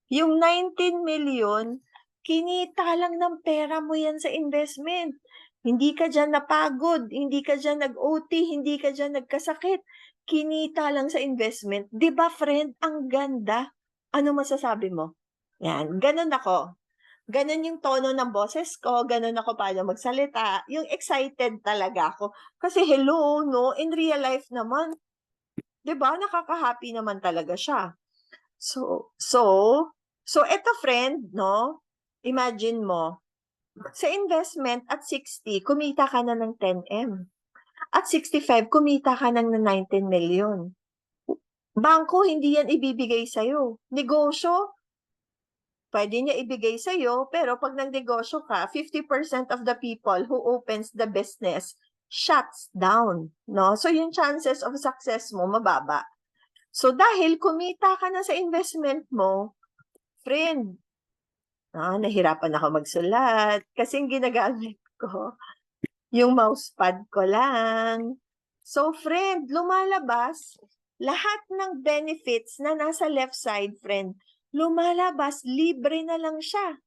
yung 19 million, kinita lang ng pera mo yan sa investment. Hindi ka dyan napagod, hindi ka dyan nag-OT, hindi ka dyan nagkasakit. Kinita lang sa investment. Di ba, friend, ang ganda? Ano masasabi mo? Yan, ganun ako. Ganun yung tono ng boses ko, ganun ako paano magsalita. Yung excited talaga ako. Kasi hello, no? In real life naman, di ba, nakaka-happy naman talaga siya. So eto friend, no? Imagine mo, sa investment at 60, kumita ka na ng 10M. At 65, kumita ka ng 19 million. Bangko, hindi yan ibibigay sa'yo. Negosyo, pwede niya ibigay sa'yo, pero pag nagnegosyo ka, 50% of the people who opens the business shuts down. No? So yung chances of success mo, mababa. So dahil kumita ka na sa investment mo, friend, nahirapan ako magsulat kasi yung ginagamit ko, yung mousepad ko lang. So friend, lumalabas, lahat ng benefits na nasa left side, friend, lumalabas, libre na lang siya.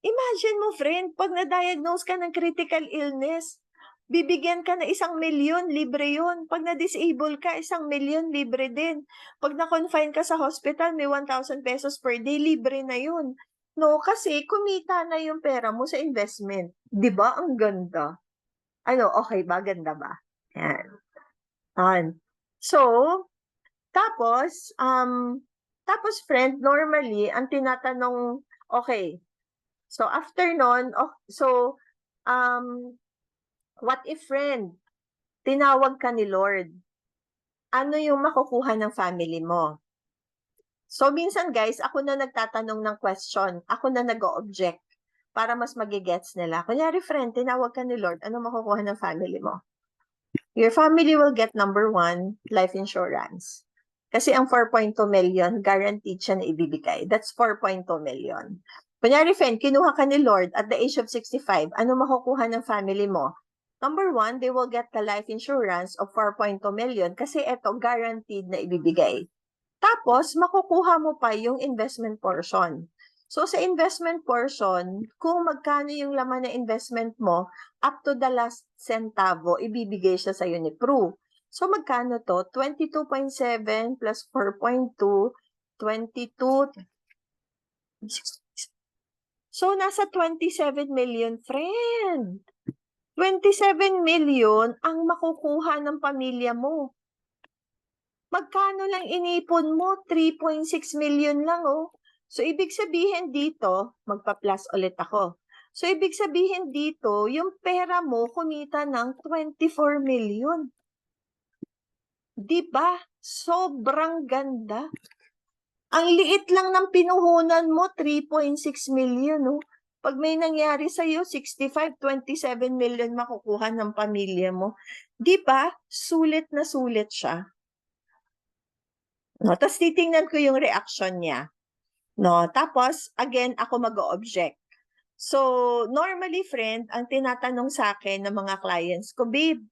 Imagine mo, friend, pag na-diagnose ka ng critical illness, bibigyan ka na 1 milyon, libre yun. Pag na-disable ka, 1 milyon, libre din. Pag na-confine ka sa hospital, may 1,000 pesos per day, libre na yun. No, kasi kumita na yung pera mo sa investment. 'Di ba? Ang ganda. Ano, okay ba? Ganda ba? Yan. So, tapos friend, normally, ang tinatanong, okay, so after nun, um, What if, friend, tinawag ka ni Lord? Ano yung makukuha ng family mo? So, minsan guys, ako na nagtatanong ng question. Ako na nag-o-object para mas magigets nila. Kunyari, friend, tinawag ka ni Lord, ano makukuha ng family mo? Your family will get number 1, life insurance. Kasi ang 4.2 million, guaranteed siya na ibibigay. That's 4.2 million. Kunyari, friend, kinuha ka ni Lord at the age of 65, ano makukuha ng family mo? Number 1, they will get the life insurance of 4.2 million kasi ito guaranteed na ibibigay. Tapos, makukuha mo pa yung investment portion. So, sa investment portion, kung magkano yung laman ng investment mo, up to the last centavo, ibibigay siya sa ni Pru. So, magkano to? 22.7 plus 4.2, 22. So, nasa 27 million, friend. 27 million ang makukuha ng pamilya mo. Magkano lang inipon mo? 3.6 million lang, oh. So, ibig sabihin dito, magpa-plus ulit ako. So, ibig sabihin dito, yung pera mo kumita ng 24 million. Diba? Sobrang ganda. Ang liit lang ng pinuhunan mo, 3.6 million, oh. Pag may nangyari sa'yo, 65, 27 million makukuha ng pamilya mo. Diba? Sulit na sulit siya. No, tapos titingnan ko yung reaction niya. No, tapos again ako mag-o-object. So, normally friend, ang tinatanong sa akin ng mga clients ko, babe,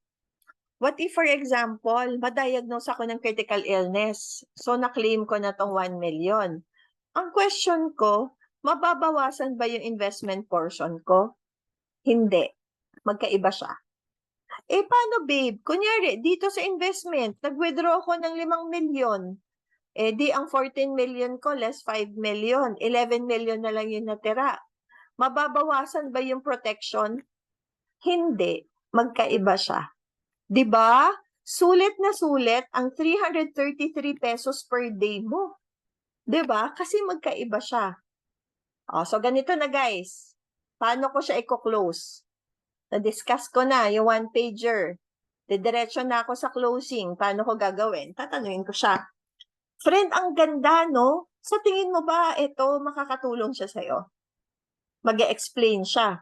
what if for example, ma-diagnose ako ng critical illness. So, na-claim ko na tong 1 million. Ang question ko, mababawasan ba yung investment portion ko? Hindi. Magkaiba siya. Eh, paano babe? Kunyari, dito sa investment, nag-withdraw ako ng 5 million. Eh di ang 14 million ko less 5 million, 11 million na lang yung natira. Mababawasan ba yung protection? Hindi, magkaiba siya. 'Di ba? Sulit na sulit ang 333 pesos per day mo. 'Di ba? Kasi magkaiba siya. Oh, so ganito na guys. Paano ko siya i-close? Na-discuss ko na yung one pager. Didiretso na ako sa closing. Paano ko gagawin? Tatanungin ko siya. Friend, ang ganda, no? Sa tingin mo ba ito makakatulong siya sa'yo? Mag-e-explain siya.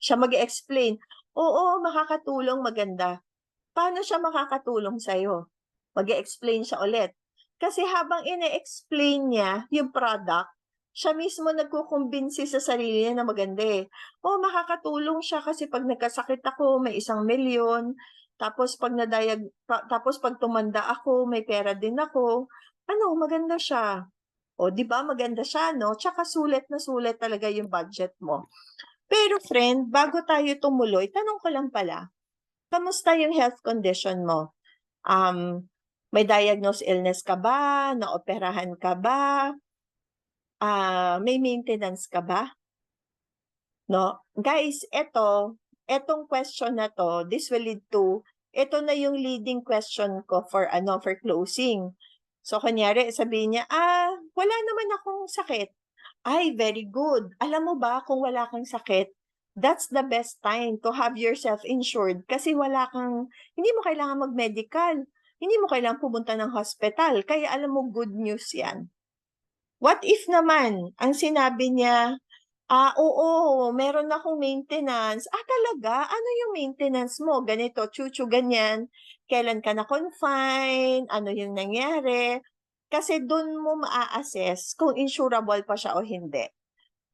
Siya mag-e-explain. Oo, makakatulong, maganda. Paano siya makakatulong sa'yo? Mag-e-explain siya ulit. Kasi habang ine-explain niya yung product, siya mismo nagkukumbinsi sa sarili niya na maganda eh. Oh, makakatulong siya kasi pag nagkasakit ako, may 1 milyon. Tapos tapos pag tumanda ako, may pera din ako. Ano, maganda siya. O, di ba maganda siya, no? Tsaka sulit na sulit talaga yung budget mo. Pero friend, bago tayo tumuloy, tanong ko lang pala, kamusta yung health condition mo? May diagnosed illness ka ba? Naoperahan ka ba? May maintenance ka ba? No? Guys, etong question na to, this will lead to, ito na yung leading question ko for closing. So, kunyari, sabihin niya, wala naman akong sakit. Ay, very good. Alam mo ba, kung wala kang sakit, that's the best time to have yourself insured kasi hindi mo kailangan mag-medical. Hindi mo kailangan pumunta ng hospital. Kaya alam mo, good news yan. What if naman, ang sinabi niya, oo, meron akong maintenance. Talaga? Ano yung maintenance mo? Ganito, chuchu, ganyan. Kailan ka na-confine? Ano yung nangyari? Kasi doon mo maa-assess kung insurable pa siya o hindi.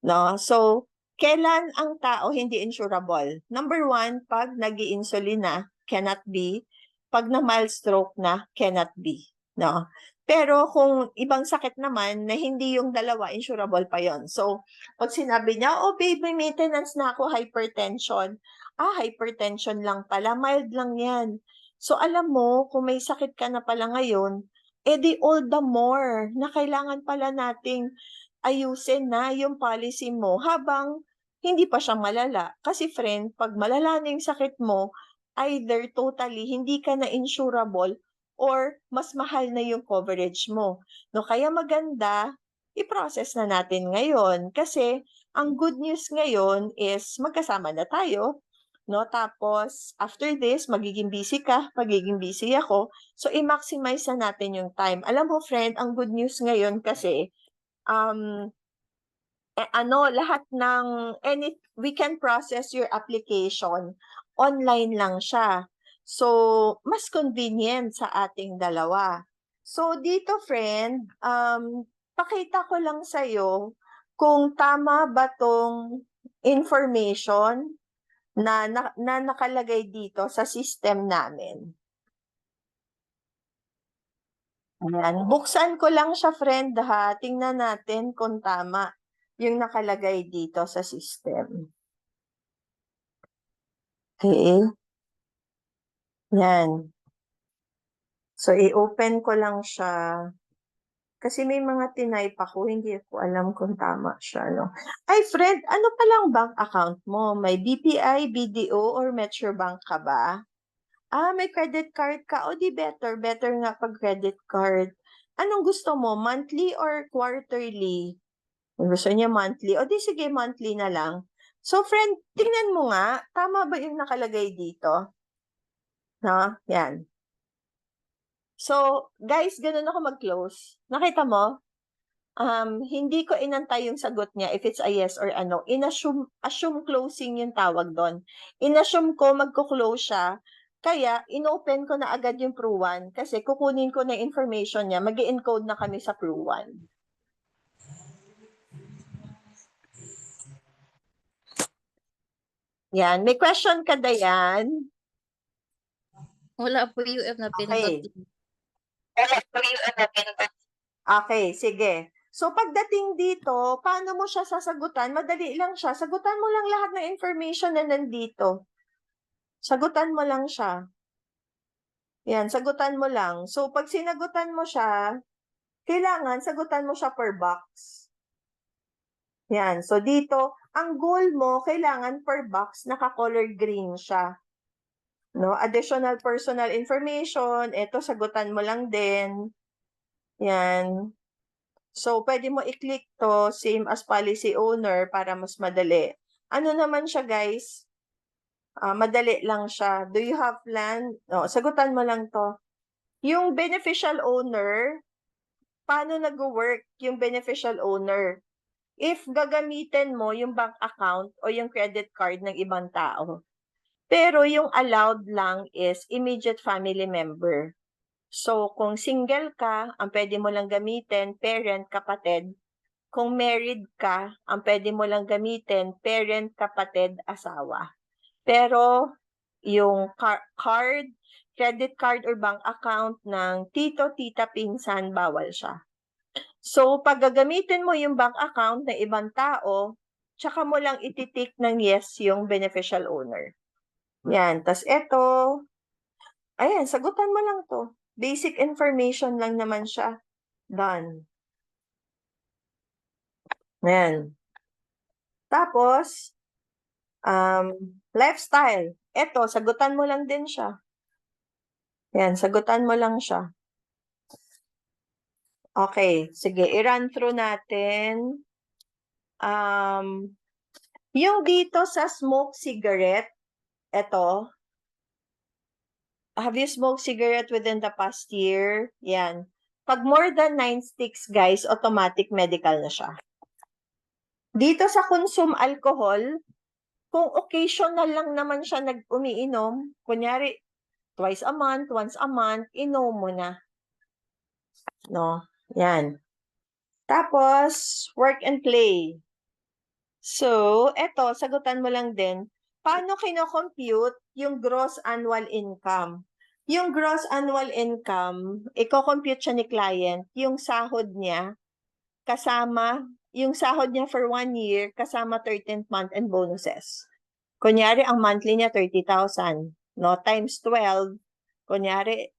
No? So, kailan ang tao hindi insurable? Number 1, pag nag-i-insulin na, cannot be. Pag na mild stroke na, cannot be. No? Pero kung ibang sakit naman na hindi yung dalawa, insurable pa yon. So, pag sinabi niya, oh babe, may maintenance na ako, hypertension. Hypertension lang pala, mild lang yan. So, alam mo, kung may sakit ka na pala ngayon, di all the more na kailangan pala nating ayusin na yung policy mo habang hindi pa siya malala. Kasi friend, pag malala na yung sakit mo, either totally hindi ka na insurable or mas mahal na yung coverage mo. No, kaya maganda, i-process na natin ngayon kasi ang good news ngayon is magkasama na tayo. no? Tapos, after this, magiging busy ka, magiging busy ako. So, i-maximize na natin yung time. Alam mo, friend, ang good news ngayon kasi, lahat ng, we can process your application. Online lang siya. So, mas convenient sa ating dalawa. So, dito, friend, pakita ko lang sa'yo kung tama ba tong information na nakalagay dito sa system namin. Ayan. Buksan ko lang siya, friend, ha. Tingnan natin kung tama yung nakalagay dito sa system. Okay. Yan. So, i-open ko lang siya. Kasi may mga tinype ako, hindi ko alam kung tama siya, no? Ay, friend, ano palang bank account mo? May BPI, BDO, or Metrobank ka ba? May credit card ka. O di better. Better nga pag credit card. Anong gusto mo? Monthly or quarterly? Kung gusto niya monthly. O di sige, monthly na lang. So, friend, tingnan mo nga. Tama ba yung nakalagay dito? No? Yan. So, guys, ganun ako mag-close. Nakita mo? Hindi ko inantay yung sagot niya if it's a yes or ano. Assume closing yung tawag doon. Inassume ko magko-close siya. Kaya, inopen ko na agad yung Pru1 kasi kukunin ko na information niya. Mag-encode na kami sa Pru1. Yan. May question ka, Dayan? Wala po UF na pinindot. Okay, sige. So, pagdating dito, paano mo siya sasagutan? Madali lang siya. Sagutan mo lang lahat ng information na nandito. Sagutan mo lang siya. Yan, sagutan mo lang. So, pag sinagutan mo siya, kailangan sagutan mo siya per box. Yan. So, dito, ang goal mo, kailangan per box, naka-color green siya. No? Additional personal information, ito, sagutan mo lang din. Yan. So, pwede mo i-click to, same as policy owner, para mas madali. Ano naman siya, guys? Madali lang siya. Do you have plan? No, sagutan mo lang to. Yung beneficial owner, paano nag-work yung beneficial owner? If gagamitin mo yung bank account o yung credit card ng ibang tao. Pero yung allowed lang is immediate family member. So, kung single ka, ang pwede mo lang gamitin, parent, kapatid. Kung married ka, ang pwede mo lang gamitin, parent, kapatid, asawa. Pero, yung card, credit card or bank account ng tito, tita, pinsan, bawal siya. So, pag gagamitin mo yung bank account ng ibang tao, tsaka mo lang ititik ng yes yung beneficial owner. Yan. Tas eto, ayan, sagutan mo lang to. Basic information lang naman siya. Done. Ayan. Tapos, lifestyle. Eto, sagutan mo lang din siya. Yan, sagutan mo lang siya. Okay, sige, i-run through natin. Yung dito sa smoke cigarette, eto, have you smoked cigarette within the past year? Yan. Pag more than 9 sticks, guys, automatic medical na siya. Dito sa consume alcohol, kung occasional lang naman siya umiinom, kunyari, twice a month, once a month, inom mo na. No? Yan. Tapos, work and play. So, eto, sagutan mo lang din. Paano kino-compute yung gross annual income? Yung gross annual income, i-compute siya ni client, yung sahod niya, kasama, yung sahod niya for 1 year, kasama 13th month and bonuses. Kunyari, ang monthly niya 30,000, no? Times 12, kunyari,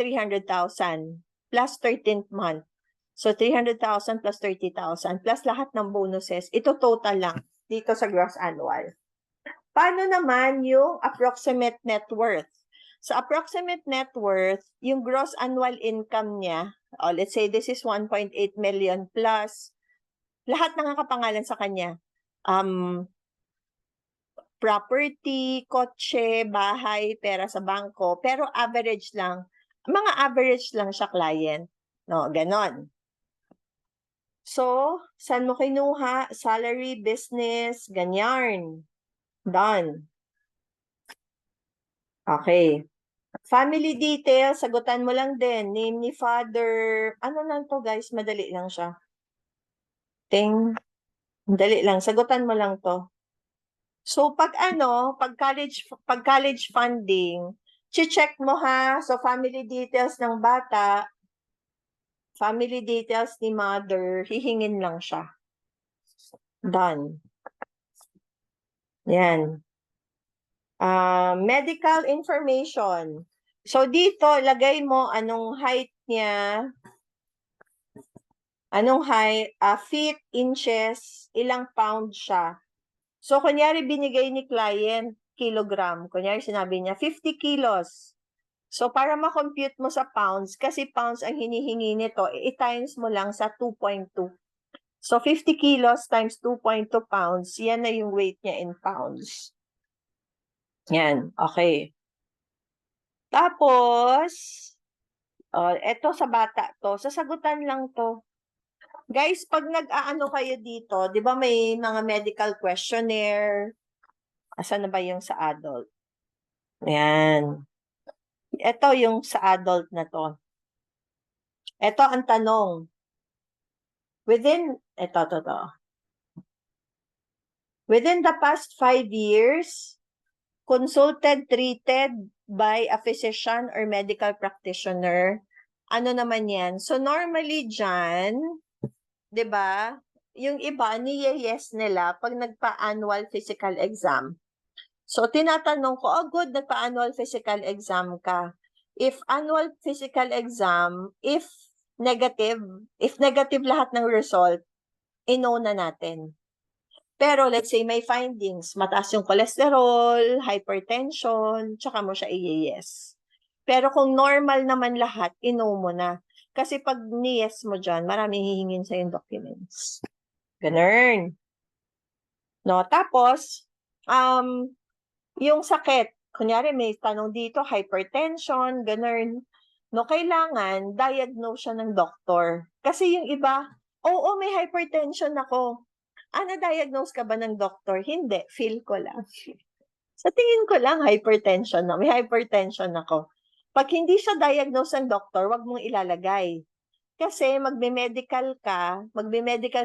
300,000 plus 13th month. So, 300,000 plus 30,000 plus lahat ng bonuses. Ito total lang dito sa gross annual. Paano naman yung approximate net worth? Sa approximate net worth, yung gross annual income niya, let's say this is 1.8 million plus lahat ng nakapangalan sa kanya. property, kotse, bahay, pera sa bangko, pero average lang. Mga average lang siya client. No, ganon. So, saan mo kinuha? Salary, business, ganyan. Done. Okay. Family details, sagutan mo lang din. Name ni father. Ano lang to guys? Madali lang siya. Madali lang. Sagutan mo lang to. So, pag college funding, check mo ha. So, family details ng bata, family details ni mother, hihingin lang siya. Done. Yan. Medical information. So, dito, lagay mo anong height niya, feet, inches, ilang pound siya. So, kunyari, binigay ni client, kilogram. Kunyari, sinabi niya, 50 kilos. So, para ma-compute mo sa pounds, kasi pounds ang hinihingi nito, i-times mo lang sa 2.2. So, 50 kilos times 2.2 pounds, yan na yung weight niya in pounds. Yan, okay. Tapos, eto sa bata to, sasagutan lang to. Guys, pag nag-aano kayo dito, di ba may mga medical questionnaire? Asan na ba yung sa adult? Yan. Ito yung sa adult na to. Ito ang tanong. Within the past 5 years, consulted, treated by a physician or medical practitioner. Ano naman yan? So normally dyan, di ba, yung iba, yes nila pag nagpa-annual physical exam. So tinatanong ko, oh good, nagpa-annual physical exam ka. If annual physical exam, if negative lahat ng result, ino na natin. Pero let's say may findings, mataas yung cholesterol, hypertension, tsaka mo siya i-yes. Pero kung normal naman lahat, ino mo na. Kasi pag ni-yes mo dyan, maraming hihingin sa yung documents. Ganun. No, tapos, yung sakit, kunyari may tanong dito, hypertension, ganun. No, kailangan diagnose siya ng doktor. Kasi yung iba, oo, may hypertension ako. Na-diagnose ka ba ng doktor? Hindi, feel ko lang. Sa tingin ko lang, hypertension na. May hypertension ako. Pag hindi siya diagnose ng doktor, wag mong ilalagay. Kasi magbe-medical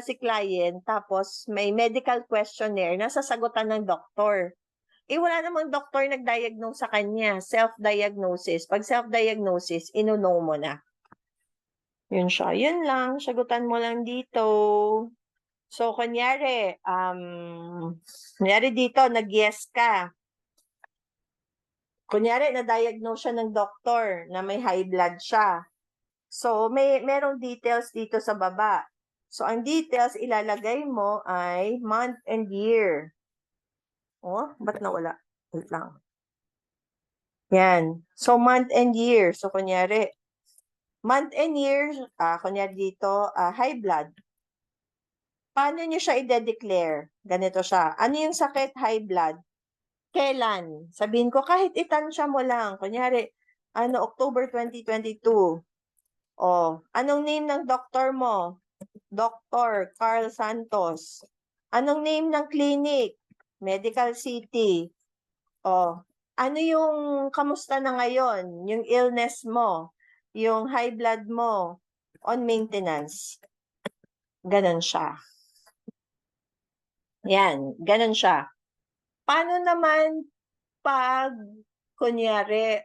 si client, tapos may medical questionnaire na sasagutan ng doktor. Wala namang doktor nag-diagnose sa kanya. Self-diagnosis. Pag self-diagnosis, inuno mo na. Yun siya. Yun lang. Sagutan mo lang dito. So, kunyari dito, nag-yes ka. Kunyari, na-diagnose siya ng doktor na may high blood siya. So, merong details dito sa baba. So, ang details ilalagay mo ay month and year. Oh, ba't nawala? Wait lang. Yan. So, month and year. So, kunyari, month and year, kunyari dito, high blood. Paano nyo siya i-declare? Ganito siya. Ano yung sakit? High blood. Kailan? Sabihin ko, kahit itansya mo lang. Kunyari, October 2022. Anong name ng doktor mo? Dr. Carl Santos. Anong name ng clinic? Medical City. Ano yung kamusta na ngayon? Yung illness mo? Yung high blood mo? On maintenance. Ganon siya. Yan, ganon siya. Paano naman pag, kunyari,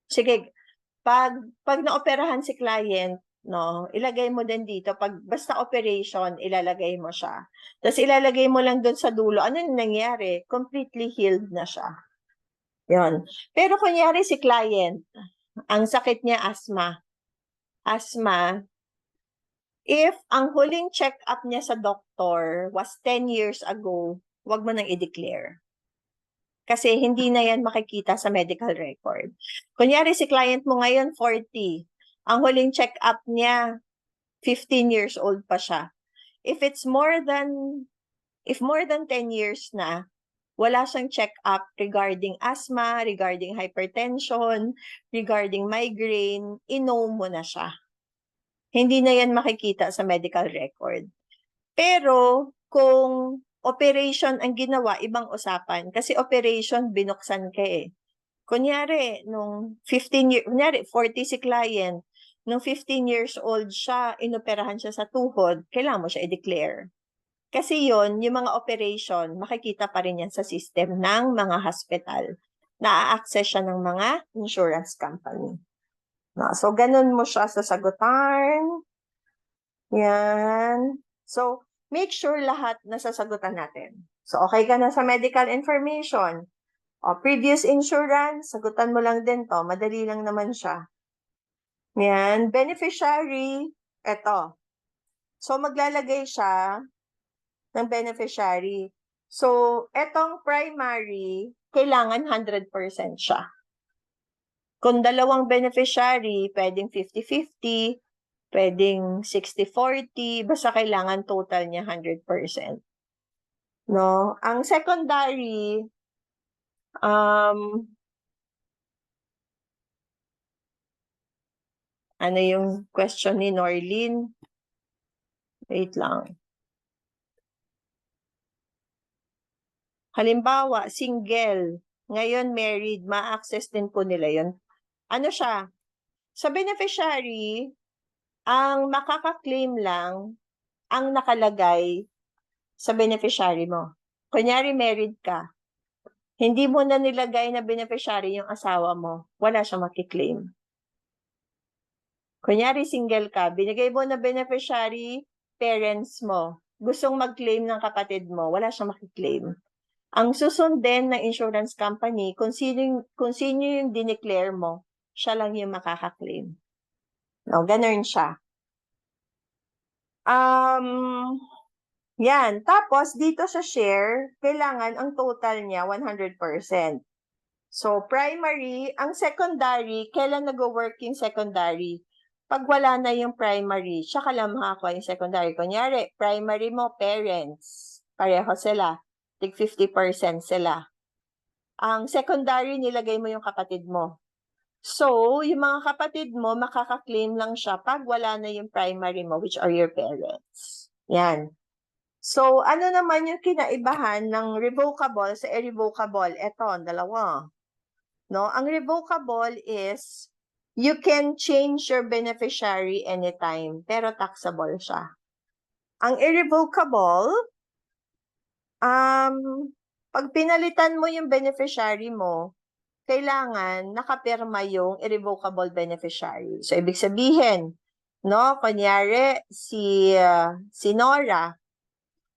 sige, pag naoperahan si client, no, ilagay mo din dito, basta operation, ilalagay mo siya. Tapos ilalagay mo lang doon sa dulo, ano yung nangyari? Completely healed na siya. Yon. Pero kunyari si client, ang sakit niya asthma. If ang huling check-up niya sa doktor was 10 years ago, wag mo nang i-declare. Kasi hindi na yan makikita sa medical record. Kunyari si client mo ngayon 40. Ang huling check-up niya 15 years old pa siya. If more than 10 years na, wala siyang check-up regarding asthma, regarding hypertension, regarding migraine, inom mo na siya. Hindi na yan makikita sa medical record. Pero kung operation ang ginawa, ibang usapan. Kasi operation, binuksan ka eh. Kunyari, nung 40 si client, nung 15 years old siya, inoperahan siya sa tuhod, kailangan mo siya i-declare. Kasi yon yung mga operation, makikita pa rin yan sa system ng mga hospital. Na-access siya ng mga insurance company. No, so, ganun mo siya sasagutan. Yan. So, make sure lahat nasasagutan natin. So, okay ka na sa medical information. O, previous insurance, sagutan mo lang din to. Madali lang naman siya. Yan. Beneficiary, eto. So, maglalagay siya ng beneficiary. So, etong primary, kailangan 100% siya. Kung dalawang beneficiary, pwedeng 50-50, pwedeng 60-40, basta kailangan total niya 100%. No? Ang secondary, ano yung question ni Norlene? Wait lang. Halimbawa, single, ngayon married, ma-access din po nila yun. Ano siya? Sa beneficiary, ang makaka-claim lang ang nakalagay sa beneficiary mo. Kunyari, married ka. Hindi mo na nilagay na beneficiary yung asawa mo, wala siyang makiklaim. Kunyari, single ka, binigay mo na beneficiary, parents mo. Gustong mag-claim ng kapatid mo, wala siyang makiklaim. Ang susundin ng insurance company, kung sino yung dineclare mo, siya lang yung makaka-claim. No, ganun siya. Yan. Tapos, dito sa share, kailangan ang total niya 100%. So, primary, ang secondary, kailan nag-work yung secondary? Pag wala na yung primary, tsaka lang makakuha yung secondary. Kunyari, primary mo, parents. Pareho sila. Tig 50% sila. Ang secondary, nilagay mo yung kapatid mo. So, yung mga kapatid mo, makaka-claim lang siya pag wala na yung primary mo, which are your parents. Yan. So, ano naman yung kinaibahan ng revocable sa irrevocable? Ito, dalawa. No? Ang revocable is, you can change your beneficiary anytime, pero taxable siya. Ang irrevocable, pag pinalitan mo yung beneficiary mo, kailangan nakapirma yung irrevocable beneficiary. So, ibig sabihin, no, kunyari, si Nora,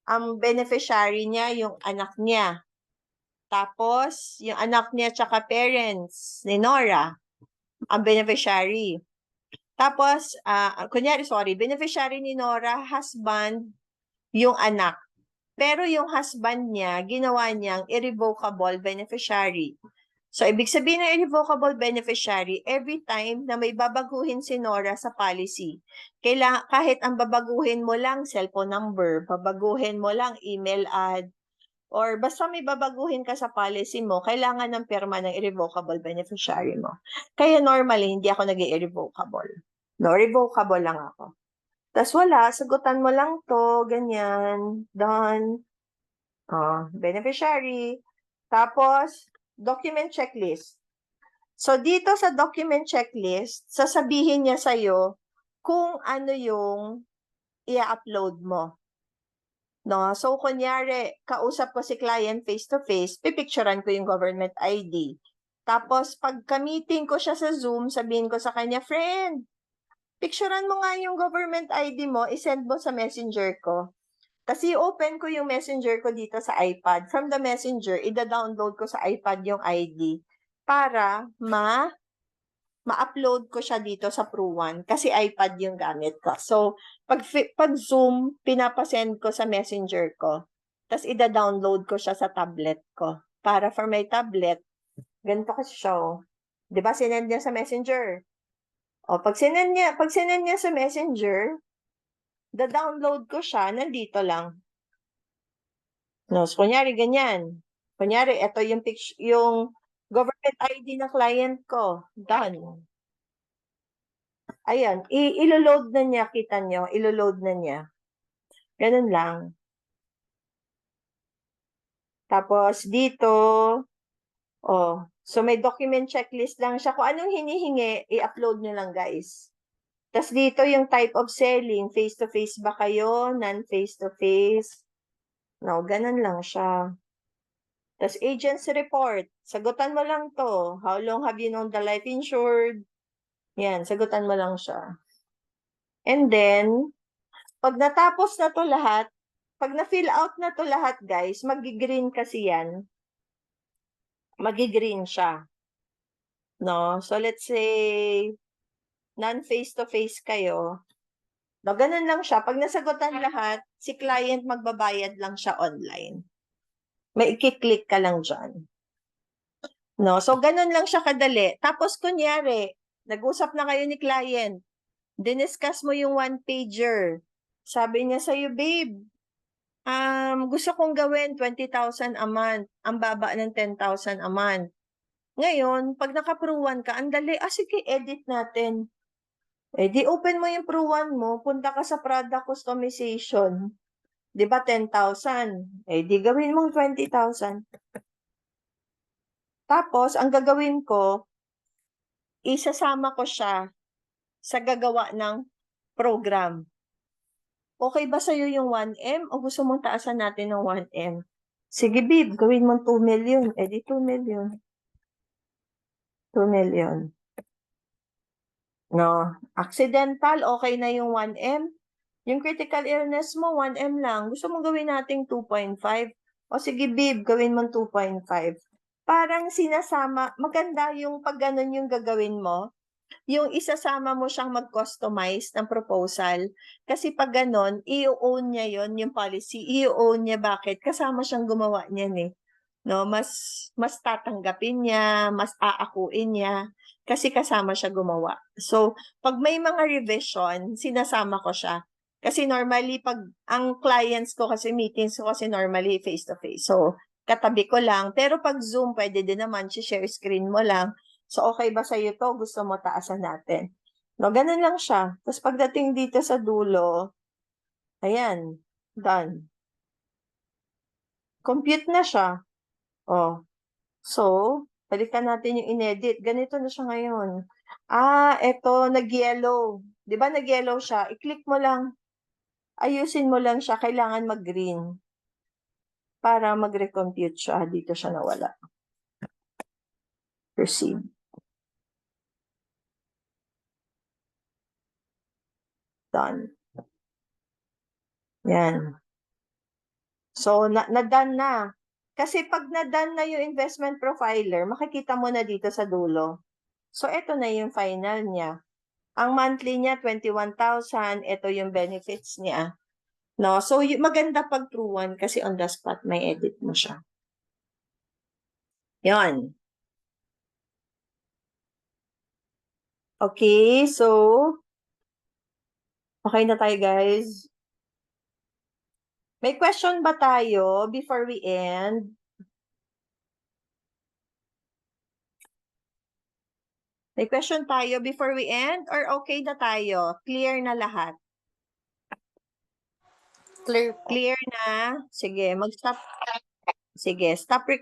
ang beneficiary niya yung anak niya. Tapos, yung anak niya tsaka parents ni Nora, ang beneficiary. Tapos, beneficiary ni Nora, husband, yung anak. Pero yung husband niya, ginawa niyang irrevocable beneficiary. So, ibig sabihin ng irrevocable beneficiary, every time na may babaguhin si Nora sa policy, kahit ang babaguhin mo lang cellphone number, babaguhin mo lang email ad, or basta may babaguhin ka sa policy mo, kailangan ng pirma ng irrevocable beneficiary mo. Kaya normally, hindi ako nag-irrevocable. No, revocable lang ako. Tapos wala, sagutan mo lang to, ganyan, done. Beneficiary. Tapos, document checklist. So, dito sa document checklist, sasabihin niya sa'yo kung ano yung i-upload mo. No? So, kunyari, kausap ko si client face-to-face, pipicturean ko yung government ID. Tapos, pag ka-meeting ko siya sa Zoom, sabihin ko sa kanya, friend, picturean mo nga yung government ID mo, isend mo sa messenger ko. Kasi open ko yung messenger ko dito sa iPad. From the messenger, ida-download ko sa iPad yung ID para ma-upload ko siya dito sa ProOne kasi iPad yung gamit ko. So, pag Zoom, pinapasend ko sa messenger ko. Tapos, ida-download ko siya sa tablet ko. Para for my tablet, ganito kasi siya. Diba, sinend niya sa messenger. Pag sinend niya sa messenger, da-download ko siya, nandito lang. No, so, kunyari, ganyan. Kunyari, ito yung yung government ID ng client ko. Done. Ayan, ilo-load na niya, kita nyo, ilo-load na niya. Ganun lang. Tapos dito, oh, so may document checklist lang siya. Kung anong hinihingi, i-upload nyo lang guys. Tapos dito yung type of selling, face-to-face ba kayo, non-face-to-face? No, ganun lang siya. Tapos agency report, sagutan mo lang to. How long have you known the life insured? Yan, sagutan mo lang siya. And then, pag natapos na to lahat, pag na-fill out na to lahat guys, magi-green kasi yan. Magi-green siya. No? So let's say, non-face-to-face kayo. No, ganun lang siya. Pag nasagutan lahat, si client magbabayad lang siya online. May i-click ka lang dyan. No? So, ganun lang siya kadali. Tapos, kunyari, nag-usap na kayo ni client, diniscuss mo yung one-pager. Sabi niya sa'yo, babe, gusto kong gawin 20,000 a month. Ang baba ng 10,000 a month. Ngayon, pag naka-Pro1 ka, andali, sige, edit natin. Di open mo yung Pro1 mo, punta ka sa product customization. Di ba 10,000? Di gawin mong 20,000. Tapos, ang gagawin ko, isasama ko siya sa gagawa ng program. Okay ba sa'yo yung 1M o gusto mong taasan natin ng 1M? Sige, babe, gawin mong 2 million. Di 2 million. 2 million. No. Accidental, okay na yung 1M. Yung critical illness mo, 1M lang. Gusto mong gawin nating 2.5? O sige, babe, gawin mong 2.5. Parang sinasama, maganda yung pag ganun yung gagawin mo, yung isasama mo siyang mag-customize ng proposal. Kasi pag ganon, i-own niya yon yung policy. I-own niya bakit? Kasama siyang gumawa niyan eh. No, mas tatanggapin niya, mas aakuin niya kasi kasama siya gumawa. So, pag may mga revision, sinasama ko siya. Kasi normally, pag ang clients ko kasi meetings ko kasi normally face-to-face. So, katabi ko lang. Pero pag Zoom, pwede din naman, share screen mo lang. So, okay ba sa'yo to? Gusto mo taasan natin? No, ganun lang siya. Tapos pagdating dito sa dulo, ayan, done. Compute na siya. Oh. So, balikan natin yung inedit. Ganito na siya ngayon. Eto, nag-yellow. Di ba nag-yellow siya? I-click mo lang. Ayusin mo lang siya. Kailangan mag-green. Para mag-recompute siya. Dito siya nawala. Proceed. Done. Yan. So, na-done na. Kasi pag na-done na yung investment profiler, makikita mo na dito sa dulo. So, eto na yung final niya. Ang monthly niya, 21,000. Ito yung benefits niya. No? So, maganda pag true one kasi on the spot may edit mo siya. Yon. Okay, so, okay na tayo guys. May question ba tayo before we end? May question tayo before we end or okay na tayo? Clear na lahat? Clear po. Clear na? Sige, mag-stop. Sige, stop recording.